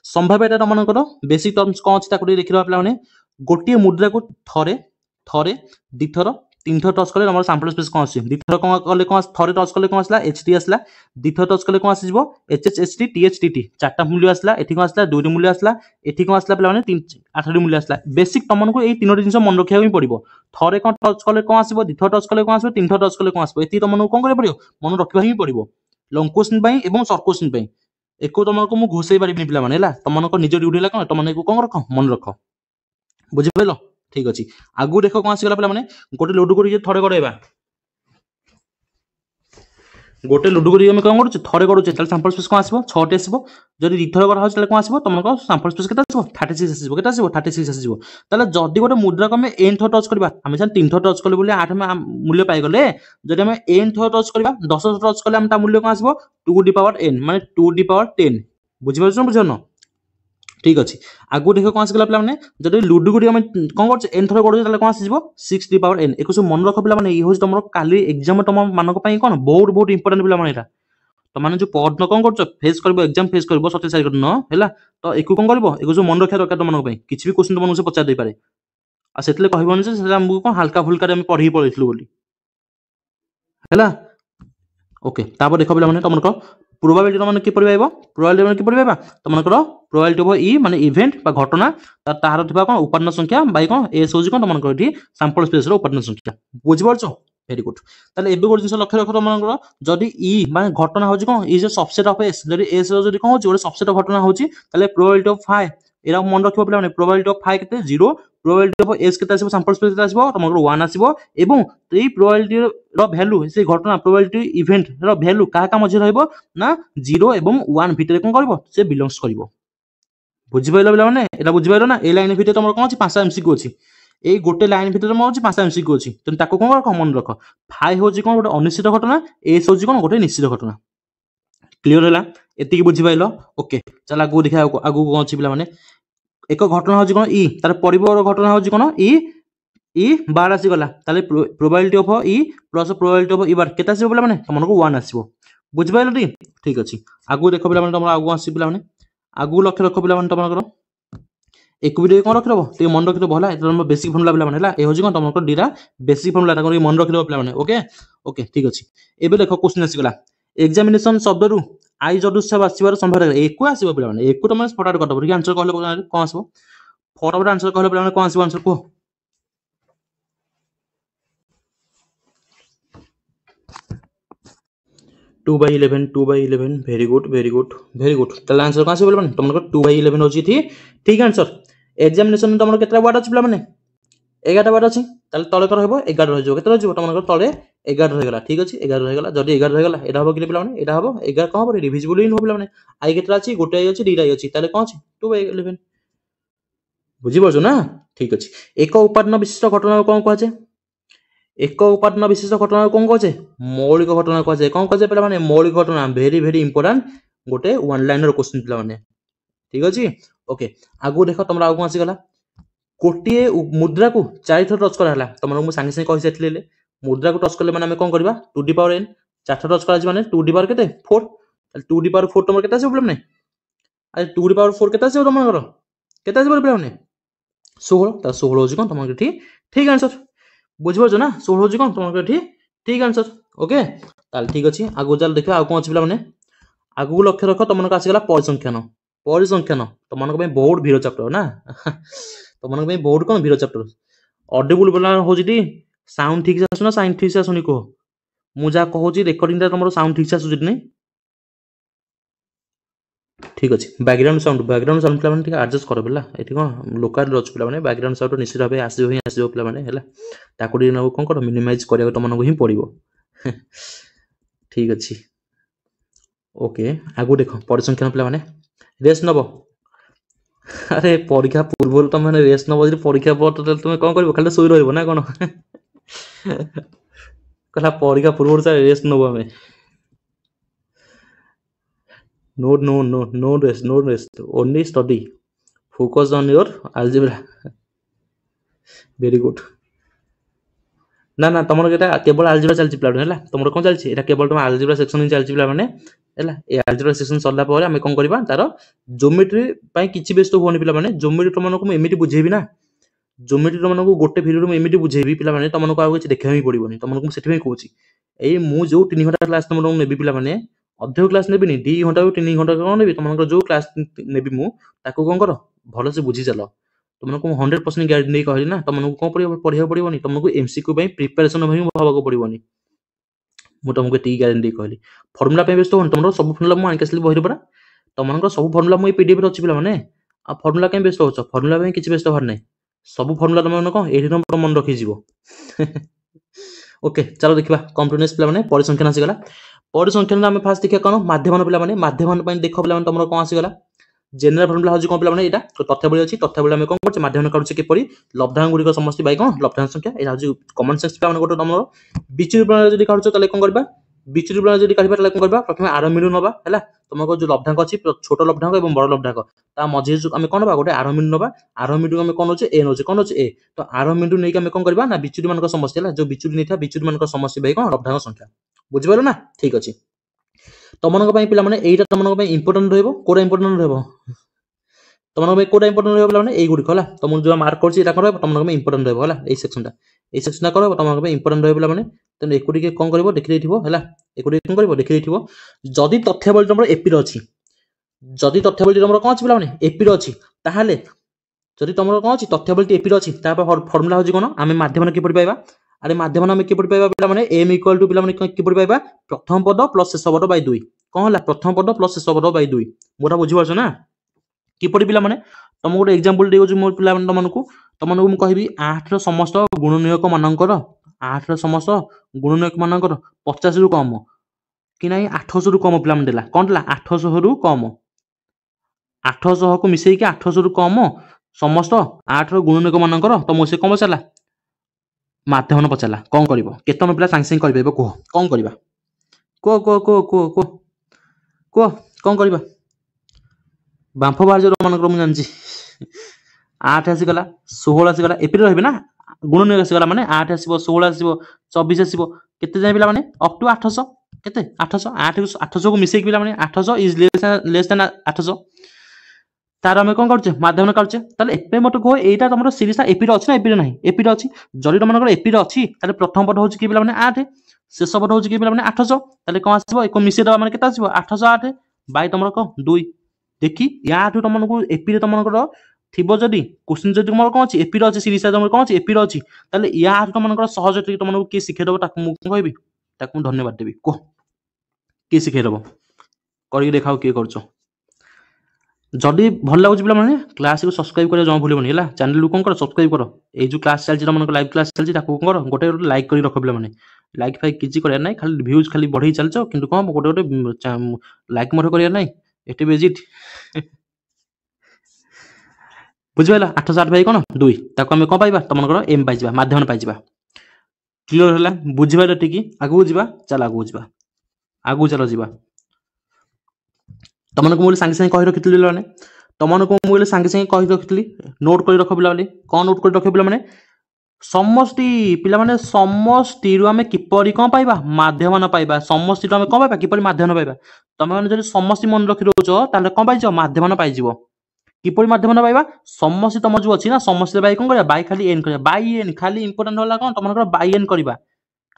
A: संभाव्यता तुमनकर बेसिक टर्म्स कोन अछि ताको देखिरबा पिला माने गोटिए मुद्रा को थरे थरे दिथर तीन थर टच कले हमर सैंपल स्पेस कोन अछि दिथर कोन कले कोन थरे टच कले कोन आसला एचटी आसला दिथर टच कले कोन आसीबो एचएचएसटी टीएचटीटी चारटा मूल्य आसला एठी कोन आसला दुइटी मूल्य आसला एठी कोन आसला पिला माने 3 8टी मूल्य आसला बेसिक तुमनको एई तीनोटी जिंस मन रखिया ही पड़िबो थरे कोन टच कले कोन आसीबो दिथर टच कले कोन आसीबो तीन थर टच कले कोन आसीबो एती तुमनको कोन करे पड़िबो मन रखिया ही पड़िबो लॉन्ग क्वेश्चन पई एवं शॉर्ट क्वेश्चन पई एको तुमको मु घोषै पारिबिनी पिला माने हैला तुमनको निज ड्यूटी ला कोन तुमने को कोन रख मन रख बुझि पेलो ठीक अछि आगु देखो कोन आसीगला पिला माने गोटे लड्डू करी थरे गड़ेबा गोटे लड्डू करी हम कोन करू थरे गडुचे ताले सैंपल स्पेस कोन आसीबो 6 टे आसीबो जदि दिथर गडा होछ ताले कोन आसीबो तुमको सैंपल स्पेस केता आसीबो 36 आसीबो केता आसीबो 36 आसीबो ताले जदि गोटे मुद्रा को हम n थर टच करबा हम जान 3 थर टच करले बोली 8 में मूल्य पाई गले जदि हम n थर टच करबा 10 थर टच करले हम ता मूल्य कोन आसीबो 2 डी पावर n माने 2 डी पावर 10 बुझि परछन बुझन ठीक अछि आगु देखो कोन आसीगला पिला माने जदि लड्डू गुडी हम कोन करछ n थर गडुचे ताले कोन आसीबो 6 डी पावर n एको मन रख पिला माने ई होछ तमरो काली एग्जाम तुम मानक पई कोन बहुत इंपोर्टेंट पिला माने एटा तो माने जो पढ़न कोन करछ फेस करबो एग्जाम फेस करबो 27 तारिख न हैला तो एको कोन करबो एको जो मन रखिया दरकार तो मानक पई किछ भी क्वेश्चन तुम से पचा दे पारे आ सेतले कहबोन जे सेला हमको कोन हल्का फुल्का रे हम पढ़ी पळितलु बोली हैला ओके तापर देखो पिला माने तुमको प्रोबेबिलिटी माने कि पढिबाइबो प्रोबेबिलिटी माने कि पढिबाइबा तुमनकर प्रोबेबिलिटी ऑफ ई माने इवेंट बा घटना तार थिबा कोन उपादान संख्या बाय कोन एस होजी कोन तुमनकर एठी सैंपल स्पेस रो उपादान संख्या बुझि परछो वेरी गुड ताले एबे गोटे जिंस लक्ष्य रख तुमनकर जदि ई माने घटना होजी कोन ई जे सबसेट ऑफ एस जदि एस रो जदि कोन होजी गोटे सबसेट ऑफ घटना होजी ताले प्रोबेबिलिटी ऑफ फाइ एरा मन रखिबो पिला माने प्रोबेबिलिटी ऑफ फाइ केते 0 प्रोबेबिलिटी ऑफ एस केते आसीबो सैंपल स्पेस केते आसीबो तुमनकर 1 आसीबो एवं एई प्रोबेबिलिटी रो वैल्यू से घटना प्रोबेबिलिटी इवेंट रो वैल्यू का का मझे रहइबो ना 0 एवं 1 भितरे कोन करबो से बिलोंग्स करबो बुझि पाइलो पिला माने एटा बुझि पाइलो ना ए लाइन भितरे तुमर कोन अछि 5 एमसीक्यू अछि ए गोटे लाइन भितर म अछि 5 एमसीक्यू अछि तन ताको कोन रख मन रख फाइ होछि कोन गोटे अनिश्चित घटना एस होछि कोन गोटे निश्चित घटना क्लियर होला एति की बुझि पाइलो ओके चला आगु देखा आगु कोन अछि पिला माने एक घटना होछि कोन ई तार परिबर घटना होछि कोन ई 12 आसी गला ताले probability of E plus probability of E bar केता आसी पिला माने तुमनको 1 आसीबो बुझि पाइलो ठीक अछि आगु देखो पिला माने तुम आगु आसी पिला माने आगु लक्ष्य रख पिला माने तुमनकर एक वीडियो कोन रखिरबो ते मन रखिरबो होला एतम बेसिक फार्मूला पिला माने हला ए होजी कोन तुमको डीरा बेसिक फार्मूला ता मन रखिरबो पिला माने ओके ओके ठीक अछि एबे देखो क्वेश्चन आसी गला एग्जामिनेशन शब्द रु आई जदुष्य आसबार संभावना एक आसो पे एक तुम फटाफट कट ठीक आंसर कहले कौन आसो फटाफट आंसर कहले पे कौन आसो आंसर कह 2/11 2/11 very good very good very good ताले आंसर कौन आसो पे तुमको 2/11 होची थी ठीक आंसर एग्जामिनेशन तुम केतरा वार्ड अछि पे 11टा वार्ड अछि ताले तले तो रहबो 11 रह जो केतरा जो तुमको तले 11 रह गला ठीक अछि 11 रह गला जदी 11 रह गला एटा हबो कि पे एटा हबो 11 कहां पर डिविजिबल इन हो पे आई केतरा अछि गोटे आई अछि दीटा आई अछि ताले कौन अछि 2/11 बुझी परछो ना ठीक अछि एक उपादान विशिष्ट घटना कौन कहै छै एक उपादान विशिष्ट घटना कौन कहै मौलिक घटना कहै कौन कहै पे मौलिक घटना वेरी वेरी इंपोर्टेंट गोटे वन लाइनर क्वेश्चन पे ठीक अछि ओके आगु देखो तुम आगु आसी गला गोटे मुद्रा को 4 थर टच करा हला तुमको मु संगे संगे कहि सेतले मुद्रा को टच करले माने हमें कोन करबा 2 डी पावर n 4 थर टच करा माने 2 डी पावर केते 4 ताले 2 डी पावर 4 तुम केते आसे प्रॉब्लम नै अरे 2 डी पावर 4 केते आसे तुमको केते आसे प्रॉब्लम नै 16 ता 16 होजी कोन तुमको ठीक ठीक आंसर बुझि परछो ना 16 होजी कोन तुमको ठीक ठीक आंसर ओके ताले ठीक अछि आगु जाल देखा आ कोन अछि पिला माने आगु लक्ष्य रख तुमको आसी गला परिसंख्यान तुमको बहुत भीड़ चैप्टर ना तुमको बहुत कौन भीड़ चैप्टर ऑडिबल बोला होजी टी साउंड ठीक से आसुना साउंड ठीक से आसुनी को मु जा कहूची रिकॉर्डिंग ता तुमरो साउंड ठीक से आसुजी नै ठीक अछि बैकग्राउंड साउंड पिला माने ठीक एडजस्ट कर बेला एठी कोन लोकल रच पिला माने बैकग्राउंड साउंड निश्चित भाबे आसीबो पिला माने हैला ताको डी न कोन कर मिनिमाइज करिया तुमको ही पड़िबो ठीक अछि ओके आगु देखो परिसंख्यान पिला माने रेस्ट नबो अरे परीक्षा पूर्व तुम मैंने रेस्ट नब परीक्षा पर तुम कौन कर खाली शोई रही ना कौन कहला परीक्षा पूर्व रेस्ट नब आम no no no no rest only study focus on your algebra very good ना ना तुम केवल अलजेब्रा चलछि पिला है तुम कौन चलछि एटा केवल तुम अलजेब्रा सेक्शन ही चलछि पिला माने हैला ए अलजेब्रा सेक्शन सरला पर हमें कौन करबा तार ज्योमेट्री पई किछि व्यस्त होनी पिला माने ज्योमेट्री तुमनको म एमिति बुझेबी ना ज्योमेट्री तुमनको गोटे वीडियो में एमिति बुझेबी पिला माने तुमनको आ किछि देखै ही पड़िबोनी तुमनको सेठी में कहूची ए मु जो 3 घंटा क्लास तुमनको नेबी पिला माने अध्य क्लास नेबी नी 2 घंटा 3 घंटा कोन नेबी तुमनको जो क्लास नेबी मु ताको कोन करो भलो से बुझी चलो तुमको 100% गाइड नै कहली ना तुमनको कोन पढ़िया पड़िबोनी तुमनको एमसीक्यू पई प्रिपरेशन भई होबाको पड़िबोनी मु तुमको टी गारंटी कहली फार्मूला पे व्यस्त होन तुमरो सब फार्मूला मु आनकेसली बहिर परा तुमनको सब फार्मूला मु पीडीएफ रे अछि पिला माने आ फार्मूला के व्यस्त होछ फार्मूला पे किछि व्यस्त हर नै सब फार्मूला तुमको एठी नंबर मन रखि जीवो ओके चलो देखिबा कंप्यूटर्स पिला माने परिसंख्यान आसी गला परिसंख्यान में फास्ट देखिया कोन माध्यमन पिला माने माध्यमन पई देखो पिला माने तुमरो कोन आसी गला जनरल फार्मूला होजी कोन पिला माने एटा तथ्यावली अछि तथ्यावली में कोन करछ माध्यमन काढुछ के परि लब्धांक गुडी को समष्टि बाय कोन लब्धांक संख्या एटा होजी कॉमन सेंस पिला माने गोटो तुमरो बिचुरी प्रणाली जदी काढुछ तले कोन करबा बिचुरी प्रणाली जदी काढबा तले कोन करबा प्रथमे आर मिनु नबा हैला तुमको जो लब्धांक अछि छोटो लब्धांक एवं बड़ लब्धांक ता मझे जो हमें कोन नबा गोटे आर मिनु नबा आर मिनु हमें कोन होचे ए नोचे कोन होचे ए तो आर मिनु नै के हमें कोन करबा ना बिचुरी मान को समष्टि हैला जो बिचुरी नै था बिचुरी मान को समष्टि बाय कोन लब्धांक संख्या बुझि पालो ना ठीक अछि तुमनको पई पिला माने एटा तुमनको पई इंपोर्टेंट रहबो कोडा इंपोर्टेंट रहबो तुमनको पई कोडा इंपोर्टेंट रहबो पिला माने एई गुडी होला तुमको जो मार्क करछि एटा करबो तुमनको पई इंपोर्टेंट रहबो होला एई सेक्शन करबो तुमनको पई इंपोर्टेंट रहबो पिला माने तने एकुडी के कोन करबो देखि देथिबो हैला एकुडी कोन करबो देखि देथिबो जदी तथ्यावली तुमरो एपी रो अछि जदी तथ्यावली तुमरो कोन अछि पिला माने एपी रो अछि ताहाले जदी तुमरो कोन अछि तथ्यावली एपी रो अछि ता फार्मूला होजी कोन आमे माध्यमन के पढि पाइबा अरे माध्यमन आमे के पढि पाइबा पिला माने m = पिला माने के पढि पाइबा प्रथम पद प्लस शेष पद बाय 2 कोन होला प्रथम पद प्लस शेष पद बाय 2 मोटा बुझि परछ ना कि पढि पिला माने तुम गोटे एग्जांपल देउ मोर पिला माने तुमनको मु कहबी 8 रो समस्त गुणनीयक मानकर 8 रो समस्त गुणनीयक मानकर 50 रु कम कि नाही 800 रु कम पिला माने देला कोन देला 800 रु कम 800 को मिसई के 800 रु कम समस्त 8 रो गुणनीयक मानकर तुम से कम चला माध्यमन पचाला कोन करबो केतन पिला सांग सांग करबे को कोन करबा को कोन करबा बांफो बाहर जो मानकर मु जानची 8 आसी गला 16 आसी गला एपि रहबे ना गुणनीयक आसी गला माने 8 आसीबो 16 आसीबो 24 आसीबो केते जाय पिला माने अप टू 800 केते 800 को मिसई पिला माने 800 इज लेस देन 800 तार हमें कोन करछे माध्यमन करछे ताले एपे मत को एटा तमरो सीरीज एपी रो अछि ना एपी रो नाही एपी रो अछि जरी तमन एपी रो अछि ताले प्रथम पद होछि कि पिला माने 8 शेष पद हूँ कि पे 800 ताले कौन आसो एक मिसेई दबा माने केते आसो 808 बाय तुम कौन 2 देखी या तुमको एपी तुमको थिबो जदि क्वेश्चन जदि तुम कौन अच्छी एपी अच्छी सीरीज तुम कौन अच्छी एपी अच्छी ताले या तुमको सहज तुमको किए शिखेदेव ताकू मुझे कहबी ताकू धन्यवाद देवी कह किए शिखेदेव कर देखाओ किए कर जदि भल लगुच पे क्लास को सब्सक्राइब कर जमा भूलनी है चैनल कौन कर सब्सक्राइब कर ये जो क्लास चलती तुम लाइव क्लास चलती कर गोटे लाइक कर रख पे लाइक फाइक किसी कर ना खाली भ्यूज खाली बढ़ई चलच कि कौन गोटे गोटे लाइक मर कर ना ये बेजिट बुझिपाल 808 भाई कौन 2 ताको आम कौन पाइबा तुम एम पाइबा माध्यम पाइबा क्लियर है बुझिपाल ठीक आगू जा चल आगू जा आगू चल जा तुमको मुझे सांगे सांगे कही रखी पे तुमको मुझे सांगे सांगे कही रखी नोट कर रख पे कौन नोट कर रख पे समष्टि पे समष्टि आम किपर कौन पाइबा माध्यम पाइबा समष्टि आम कौन पाइबा किपर माध्यम पाइबा तुम मैंने समष्टि मन रखी रोच ताले कौन पाइज माध्यम पाइज किपर माध्यम पाइबा समष्टि तुम जो अच्छी ना समष्टि बाई कौन कर बाई खाली एन कर बाई एन खाली इंपोर्टाट है कौन तुम बाई एन करवा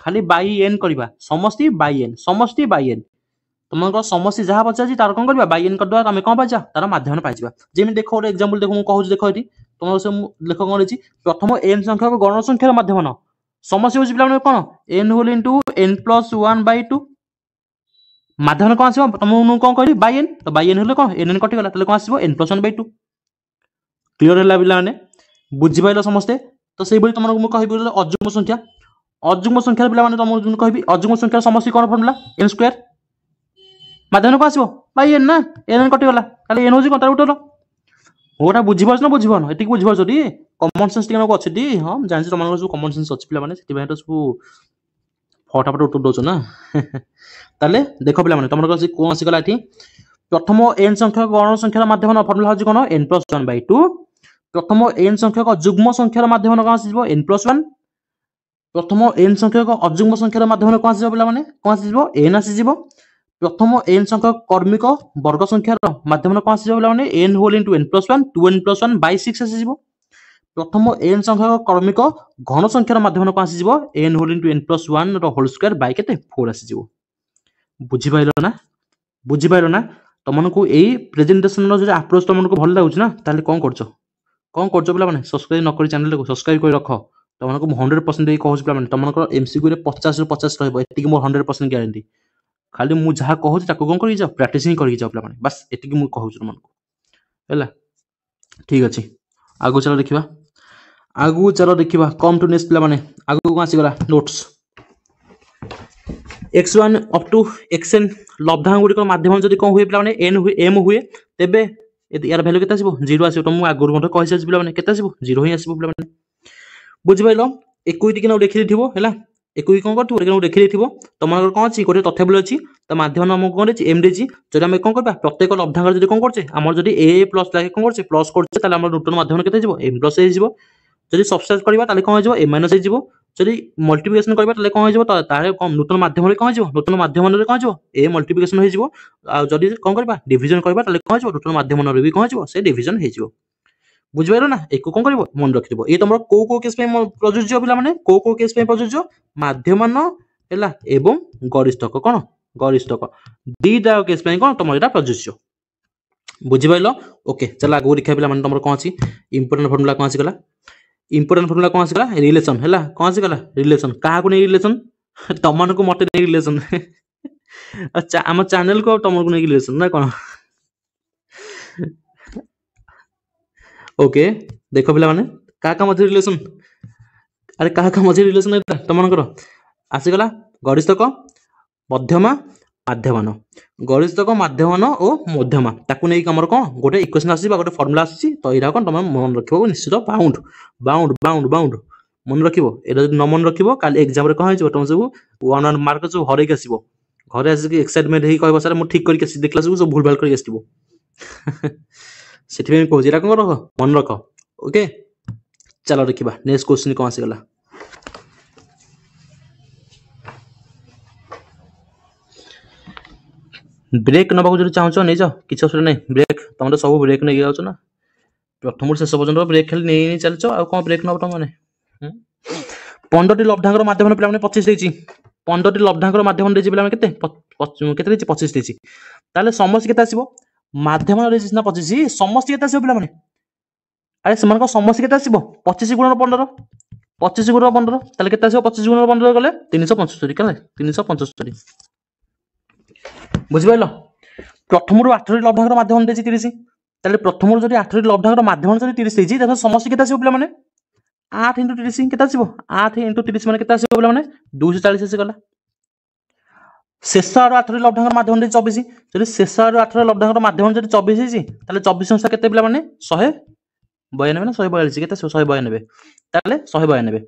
A: खाली बाई एन करवा समष्टि बाई एन समष्टि बाई एन तुम समस्या जहाँ पचार तार कौन करवा बाई एन करदे तुम कौन पाइजा तार माध्यम पाइजा जमी देख गोटे एक्जाम्पल देख मुझे कहूँ देख ये तुम से लेख कौन प्रथम एन संख्या गण संख्यार माध्यम समस्या हूँ पे कौन n whole into n plus 1/2 माध्यम कौन आसो तुम कौन कह बाई एन तो बाई एन होले कौन एन एन कटिगला कौन आसो एन प्लस 1/2 क्लियर है पे बुझिपाल समस्ते तो से तुमको कह अजुग्म संख्या पे तुमको कह अजुग्म संख्या समस्या कौन फर्मुला एन स्क्वायर माध्यम को आसो बाई एन ना एन एन कटिगला एन हूँ कौन उठल होटा बुझीपार ना बुझीपार ये बुझीपार टी कमन सेन्स टी अच्छी टी हाँ जानी तुम सब कमन सेन्स अच्छी पे से सब फटाफट उत्तर दौर ना ताले देख पे तुम कौन आसीगला ये प्रथम एन संख्यक गण संख्यार माध्यम फर्मुला हूँ कौन एन प्लस 1/2 प्रथम एन संख्यक अजुग्म संख्यार माध्यम कौन आसो एन प्लस 1 प्रथम एन संख्यक अजुग्म संख्यार माध्यम कौन आसो पे कौन आसो एन आसीज प्रथम एन संख्यक कर्मिक वर्ग संख्यार माध्यम कौन आसो पे n whole into n plus 1 2n plus 1/6 आसीज प्रथम एन संख्यक कर्मिक घन संख्यार माध्यम कौन आसीज n whole into n plus 1 whole square by के 4 आसीज बुझिपाल ना तुमको यही प्रेजेंटेशन जो अप्रोच तुमको भल लगुच ना ताले कौन कर पे सब्सक्राइब नक चैनल को सब्सक्राइब कर रख तुमको 100% कहूँ पे तुमको एमसीक्यू 50 ରୁ 50 रही मोर 100% ग्यारंटी खाली मुझे जहाँ कहूँ कौन कर प्राक्ट कर पे बस ये कहूँ तुमको है ठीक अच्छे आगू चलो देखा कम टू नेक्स्ट पे आगू कौन आसीगला notes x1 up to xn लब्धांग गुड़िक माध्यम जब कौन हुए पे एन हुए एम हुए तेबे यार भैल्यू के 0 आसो तुमको आगुरी मत कही सारी पे 0 ही आसो पे बुझिपाल इक्विटी के देखी है इक्विटी कौन कर देखी तुम कौन अच्छी गोटे तथ्य अच्छी तो माध्यम आमको कौन एम रही जब आम कौन करवा प्रत्येक लब्धांग जब कौन करचे आम जब ए प्लस लगे कौन कर प्लस कर नूतन माध्यम के एम प्लस हो जब सबस्ट्राक्ट करवा कौन हो एम माइनस हो जब मल्टीप्लिकेशन करवा कौन हो नूतन माध्यम कौन हो नूतन माध्यम कौन हो ए मल्टीप्लिकेशन हो जब कौन करवा डिविजन करवा कौन हो नूतन माध्यम भी कौन हो से डिविजन हो बुझिपार ना एक कौन कर मन रखी ये तुम कौ केस प्रযোज्य पे कौ केस प्रযোज्य माध्यमान है एवं गरिष्ठक कौन गरिष्ठक दीटा केस कौन तुम यहाँ प्रযোज्य बुझिपाल ओके चल आगे देखा पे तुम कौन अच्छी इंपोर्टेंट फर्मुला कौन आसीगला इंपोर्टेंट फर्मुला कौन आसीगला रिलेशन है कौन आसीगला रिलेशन क्या नहीं रिलेशन तुमको मत नहीं रिलेशन अच्छा आम चैनल को तुमको नहीं रिलेशन ना कौन ओके देख पे क्या मध्य रिलेशन अरे क्या मध्य रिलेशन तुमको आसीगला गरिष्ठक मध्यमा माध्यमान गरिष्ठक माध्यमान और मध्यमा ताकू नहीं कमर कौन गोटे इक्वेशन आसी गोटे फर्मुला आसी तो यहाँ कौन तुम मन रख निश्चित बाउंड बाउंड बाउंड बाउंड मन रख न मन रख एग्जाम कौन हो तुम सब 1 मार्क सब हरक आस घरे आसिक एक्साइटमेंट कह सर मुझे ठीक कर देखला सब भूल भाल कर से कहूँ यहाँ कौन रख मन रख ओके चलो देखा नेक्स्ट क्वेश्चन कौन आसीगला ब्रेक नबाक जो चाहूच नहीं जाओ किसी असुविधा नहीं ब्रेक तुम तो सब ब्रेक नहीं जाओ ना प्रथम शेष पर्यटन ब्रेक खाली नहीं चलच आ कौन ब्रेक नब तुम मैंने 15 टी लब्धांग माध्यम पे 25 देती 15ଟି ଲବ୍ଧାଙ୍କର ମାଧ୍ୟମ ଦେଇଛି ପିଲାମାନେ କେତେ କେତେ ଦେଇଛି 25 ଦେଇଛି। ତାହେଲେ ସମସ୍ତେ କେତେ ଆସିବ ମାଧ୍ୟମ ଦେଇଛି ନା 25 ସମସ୍ତେ କେତେ ଆସିବ ପିଲାମାନେ ଆରେ ସେମାନଙ୍କ ସମସ୍ତେ କେତେ ଆସିବ 25 ଗୁଣନ 15 25 ଗୁଣନ 15 ତାହେଲେ କେତେ ଆସିବ 25 ଗୁଣନ 15 ଗଲେ 375 କେତେ 375 ବୁଝିପାରିଲ। ପ୍ରଥମରୁ 8ଟି ଲବ୍ଧାଙ୍କର ମାଧ୍ୟମ ଦେଇଛି 30 ତାହେଲେ ପ୍ରଥମରୁ ଯଦି 8ଟି ଲବ୍ଧାଙ୍କର ମାଧ୍ୟମ ଯଦି 30 ଦେଇଛି ତାହେଲେ ସମସ୍ତେ କେତେ ଆସିବ ପିଲାମାନେ 8 × 30 କେତେ ଆସିବ 8 × 30 ମାନେ କେତେ ଆସିବ ପିଲାମାନେ 240 ଆସିଗଲା। ଶେଷ ଆଡୁ 8ଟି ଲବ୍ଧାଙ୍କର ମାଧ୍ୟମ ଦେଇଛି 24 ଯଦି ଶେଷ ଆଡୁ 8ଟି ଲବ୍ଧାଙ୍କର ମାଧ୍ୟମ ଯଦି 24 ହେଇଛି ତାହେଲେ 24 ଅଂଶ କେତେ ପିଲାମାନେ 192 ନା 142 କେତେ 192 ତାହେଲେ 192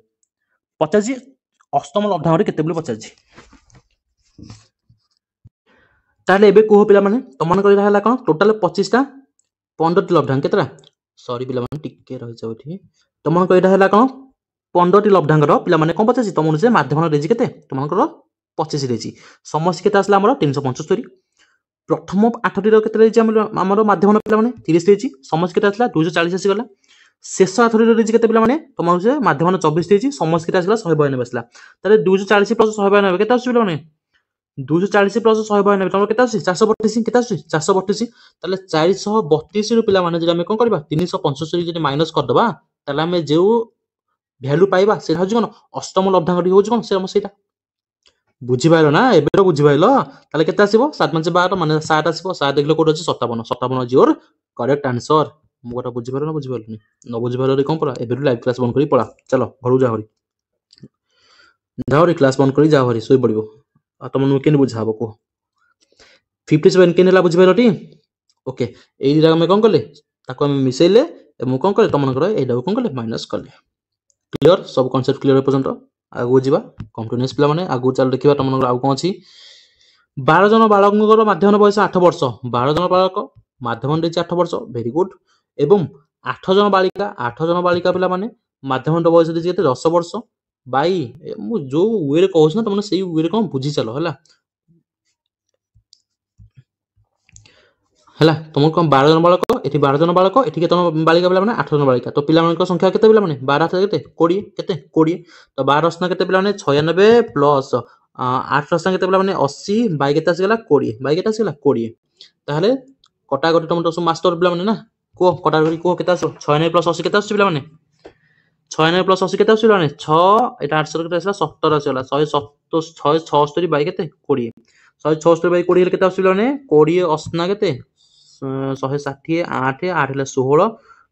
A: ପଚାରିଛି ଅଷ୍ଟମ ଲବ୍ଧାଙ୍କଟି କେତେ ବୋଲି ପଚାରିଛି। ତାହେଲେ ଏବେ କୁହ ପିଲାମାନେ ତମମାନଙ୍କର ଏଇଟା ହେଲା କ'ଣ ଟୋଟାଲ 25ଟା 15ଟି ଲବ୍ଧାଙ୍କ କେତେଟା ସରି ପିଲାମାନେ ଟିକେ ରହିଯାଉ ଏଠି ତମମାନଙ୍କର ଏଇଟା ହେଲା କ'ଣ 15ଟି ଲବ୍ଧାଙ୍କର ପିଲାମାନେ କ'ଣ ପଚାରିଛି ତମକୁ ସେ ମାଧ୍ୟମ ଦେଇଛି କେତେ ତମମାନଙ୍କର 25 ଦେଇଛି ସମସ୍ତେ କେତେ ଆସିଲା ଆମର 375 ପ୍ରଥମ 8ଟିର କେତେ ଦେଇଛି ଆମର ମାଧ୍ୟମ ପିଲାମାନେ 30 ଦେଇଛି ସମସ୍ତେ କେତେ ଆସିଲା 240 ଆସିଗଲା। ଶେଷ 8ଟିର ଦେଇଛି କେତେ ପିଲାମାନେ ତମକୁ ସେ ମାଧ୍ୟମ 24 ଦେଇଛି ସମସ୍ତେ କେତେ ଆସିଲା 192 ଆସିଲା। ତାହେଲେ 240 ପ୍ଲସ୍ 192 କେତେ ଆସୁଛି ପିଲାମାନେ 240 ପ୍ଲସ୍ 192 ତମର କେତେ ଆସୁଛି 432 କେତେ ଆସୁଛି 432 ତାହେଲେ 432 ରୁ ପିଲାମାନେ ଯଦି ଆମେ କ'ଣ କରିବା 375 ଯଦି ମାଇନସ୍ କରିଦେବା ତାହେଲେ ଆମେ ଯେଉଁ ଭ୍ୟାଲୁ ପାଇବା ସେଇଟା ହେଉଛି କ'ଣ ଅଷ୍ଟମ ଲବ୍ଧାଙ୍କଟି ହେଉଛି କ'ଣ ସେଇଟା ବୁଝିପାରିଲ ନା ଏବେ ତ ବୁଝିପାରିଲ ତାହେଲେ କେତେ ଆସିବ 7 5 12 ମାନେ 7 ଆସିବ 7 ଦେଖିଲେ କୋଉଠି ଅଛି 57 57 ଇଜ ୟୋର କରେକ୍ଟ ଆନ୍ସର। ମୁଁ କଥା ବୁଝିପାରିଲ ନା ବୁଝିପାରିଲନି ନ ବୁଝିପାରିଲେ କ'ଣ ପଳା ଏବେ ଲାଇଭ୍ କ୍ଲାସ୍ ବନ୍ଦ କରି ପଳା ଚାଲ ଘରକୁ ଯାଅ ହରି କ୍ଲାସ୍ ବନ୍ଦ କରି ଯାଅ ହରି ଶୋଇ ପଡ଼ିବ ଆଉ ତମକୁ କେମିତି ବୁଝା ହବ କୁହ 57 କେମିତି ହେଲା ବୁଝିପାରିଲଟି ଓକେ ଏଇ ଦୁଇଟା ଆମେ କ'ଣ କଲେ ତାକୁ ଆମେ ମିଶେଇଲେ ମୁଁ କ'ଣ କଲେ ତମମାନଙ୍କର ଏଇଟାକୁ କ'ଣ କଲେ ମାଇନସ୍ କଲେ କ୍ଲିୟର ସବୁ କନସେପ୍ଟ କ୍ଲିୟର ପର୍ଯ୍ୟନ୍ତ ଆଗକୁ ଯିବା କଣ୍ଟିନ୍ୟୁଅସ୍ ପିଲାମାନେ ଆଗକୁ ଚାଲ ଦେଖିବା ତମମାନଙ୍କର ଆଉ କ'ଣ ଅଛି 12 ଜଣ ବାଳକଙ୍କର ମାଧ୍ୟମ ବୟସ 8 ବର୍ଷ 12 ଜଣ ବାଳକ ମାଧ୍ୟମ ଦେଇଛି 8 ବର୍ଷ ଭେରି ଗୁଡ୍ ଏବଂ 8 ଜଣ ବାଳିକା ପିଲାମାନେ ମାଧ୍ୟମ ବୟସ ଦେଇଛି କେତେ 10 ବର୍ଷ ବାଇ ମୁଁ ଯୋଉ ୱେରେ କହୁଛି ନା ତମେ ସେଇ ୱେରେ କ'ଣ ବୁଝି ଚାଲ ହେଲା ତମର କ'ଣ 12 ଜଣ ବାଳକ ଏଠି 12 ଜଣ ବାଳକ ଏଠି କେତେ ବାଳିକା ପିଲାମାନେ 8 ଜଣ ବାଳିକା ତ ପିଲାମାନଙ୍କ ସଂଖ୍ୟା କେତେ ପିଲାମାନେ 12 କେତେ 20 କେତେ 20 ତ 12 ଅସ୍ନା କେତେ ପିଲାମାନେ 96 ପ୍ଲସ୍ 8 ଅସ୍ନା କେତେ ପିଲାମାନେ 80 ବାଇ କେତେ ଆସିଗଲା 20 ବାଇ କେତେ ଆସିଗଲା 20 ତାହେଲେ କଟାକଟି ତମର ସବୁ ମାଷ୍ଟର ପିଲାମାନେ ନା କୁହ କଟାକଟି କୁହ କେତେ ଆସିବ 96 ପ୍ଲସ୍ 80 କେତେ ଆସୁଛି ପିଲାମାନେ 96 ପ୍ଲସ୍ 80 କେତେ ଆସୁଛି ପିଲାମାନେ 6 ଏଟା 800 କେତେ ଆସିଲା 17 ଆସିଗଲା 176 ବାଇ କେତେ 20 176 ବାଇ 20 ହେଲେ କେତେ ଆସୁଛି ପିଲାମାନେ 20 ଅସ୍ନା କେତେ 160 8 8 ହେଲେ 16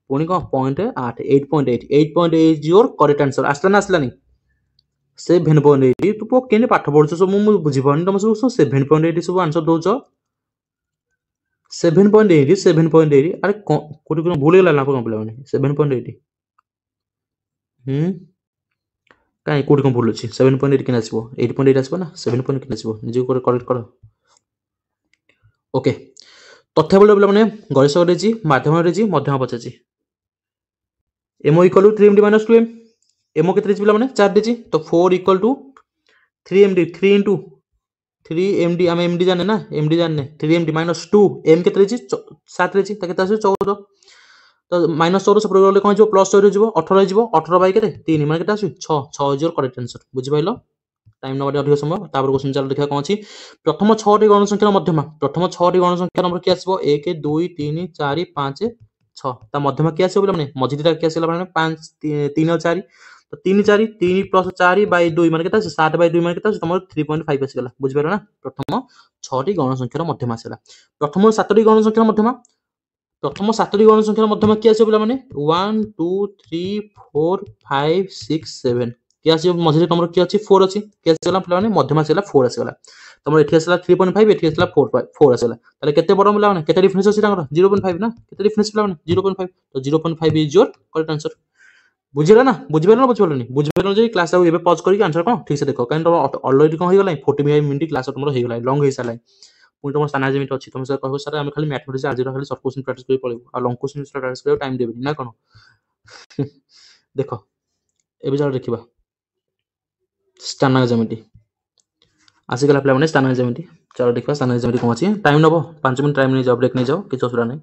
A: ପୁଣି କ'ଣ 8.8 8.8 ଇଜ ୟୋର କରେକ୍ଟ ଆନ୍ସର ଆସିଲା ନା ଆସିଲାନି 7.8 ତୁ ପୁଅ କେମିତି ପାଠ ପଢୁଛ ସବୁ ମୁଁ ବୁଝିପାରୁନି ତମେ ସବୁ 7.8 ସବୁ ଆନ୍ସର ଦଉଛ 7.8 ଆରେ କୋଉଠି କ'ଣ ଭୁଲ ହେଇଗଲା ନା କ'ଣ ପିଲାମାନେ 7.8 କାହିଁ କୋଉଠି କ'ଣ ଭୁଲ ଅଛି 7.8 କେମିତି ଆସିବ 8.8 ଆସିବ ନା 7.8 କେମିତି ଆସିବ ନିଜକୁ କରେକ୍ଟ କର ଓକେ ତଥ୍ୟାବଳୀ ପିଲାମାନେ ଗରିଷ୍ଠ ଦେଇଛି ମାଧ୍ୟମ ଦେଇଛି ମଧ୍ୟମ ପଚାରିଛି M equal to 3md minus 2m M କେତେ ଦେଇଛି ପିଲାମାନେ 4 ଦେଇଛି ତ 4 equal to 3md 3 into 3md ଆମେ md ଜାଣେ ନା md ଜାଣେ 3md ମାଇନସ୍ 2 m କେତେ ଦେଇଛି 7 ଦେଇଛି ତା କେତେ ଆସିବ 14 ତ ମାଇନସ୍ 14 ସେପଟେ ଗଲେ କ'ଣ ହେଇଯିବ ପ୍ଲସ୍ 4 ହେଇଯିବ 18 ହେଇଯିବ 18 ବାଇ କେତେ 3 ମାନେ କେତେ ଆସିବ 6 ଇଜ ୟୋର କରେକ୍ଟ ଆନ୍ସର ବୁଝିପାରିଲ टाइम नवा अधिक समय तापर क्वेश्चन चल देखा कौन अछि प्रथम 6टी गण संख्या मध्यमा प्रथम 6टी गण संख्या नंबर के आसीबो 1 2 3 4 5 6 ता मध्यमा के आसीबो माने मझिटा के आसीला माने 5 3 और 4 तो 3 4 3 प्लस 4 बाय 2 माने केता 7 बाय 2 माने केता तमर 3.5 आसीगला बुझि पारो ना प्रथम 6टी गण संख्या मध्यमा आसीला प्रथम 7टी गण संख्या मध्यमा प्रथम 7टी गण संख्या मध्यमा के आसीबो माने 1 2 3 4 5 6 7 के आसीबो मझिरे तमर के अछि 4 अछि के आसीला माने मध्यमा आसीला 4 आसीला तमर एठी आसीला 3.5 एठी आसीला 4 आसीला ताले केते बड़ मिला माने केते डिफरेंस अछि तांगर 0.5 ना केते डिफरेंस पिला माने 0.5 तो 0.5 इज योर करेक्ट आंसर बुझिला ना बुझिबेलनी जे क्लास एबे पॉज करी आंसर कोन ठीक से देखो काइन तो ऑलरेडी कोन हो गेलै 45 मिनिट क्लास तमरो हो गेलै लॉन्ग हे साला पुनी तमर साना जेमिट अछि तम सर कहबो सर हम खाली मैथमेटिक्स आज खाली शॉर्ट क्वेश्चन प्रैक्टिस करी पळेबो आ लॉन्ग क्वेश्चन प्रैक्टिस करी टाइम देबेनी ना कोन देखो एबे जा देखिबा स्टाना जेमिटी आसी गला पिला माने स्टाना जेमिटी चलो देखिबा स्टाना जेमिटी कोन अछि टाइम नबो 5 मिनिट टाइम नै जाओ ब्रेक नै जाओ किछ असुरा नै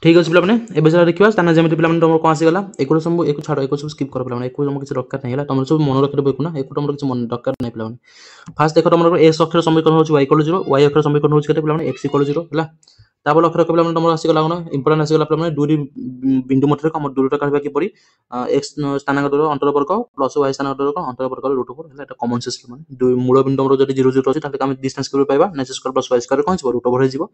A: ठीक अच्छे पे ए देखा स्थान जमी पे तुम कौन आसीगला एक सब एक छाड़ एक सब स्किप कर पे एक तुम किसी दरकार नहीं तुम सब मन रखी देखो ना एक तुम किसी मन दरकार नहीं पे फास्ट देख तुम एक्स अक्षर समीकरण हो y इक्वल 0 y अक्षर समीकरण हो पे x इक्वल 0 है तापर लक्ष्य रख पे तुम आसीगला कौन इंपोर्टाट आसीगला पे दुई बिंदु मध्य कम दूरता काढ़ा किपरि एक्स स्थानांक दूर अंतर वर्ग प्लस y स्थानांक दूर अंतर वर्ग रूट ओवर है कमन सेंस माने मूल बिंदु जो 0 0 अच्छी ताले डिस्टेंस कर पाइबा नेच स्क्वायर प्लस y स्क्वायर कौन रूट ओवर हो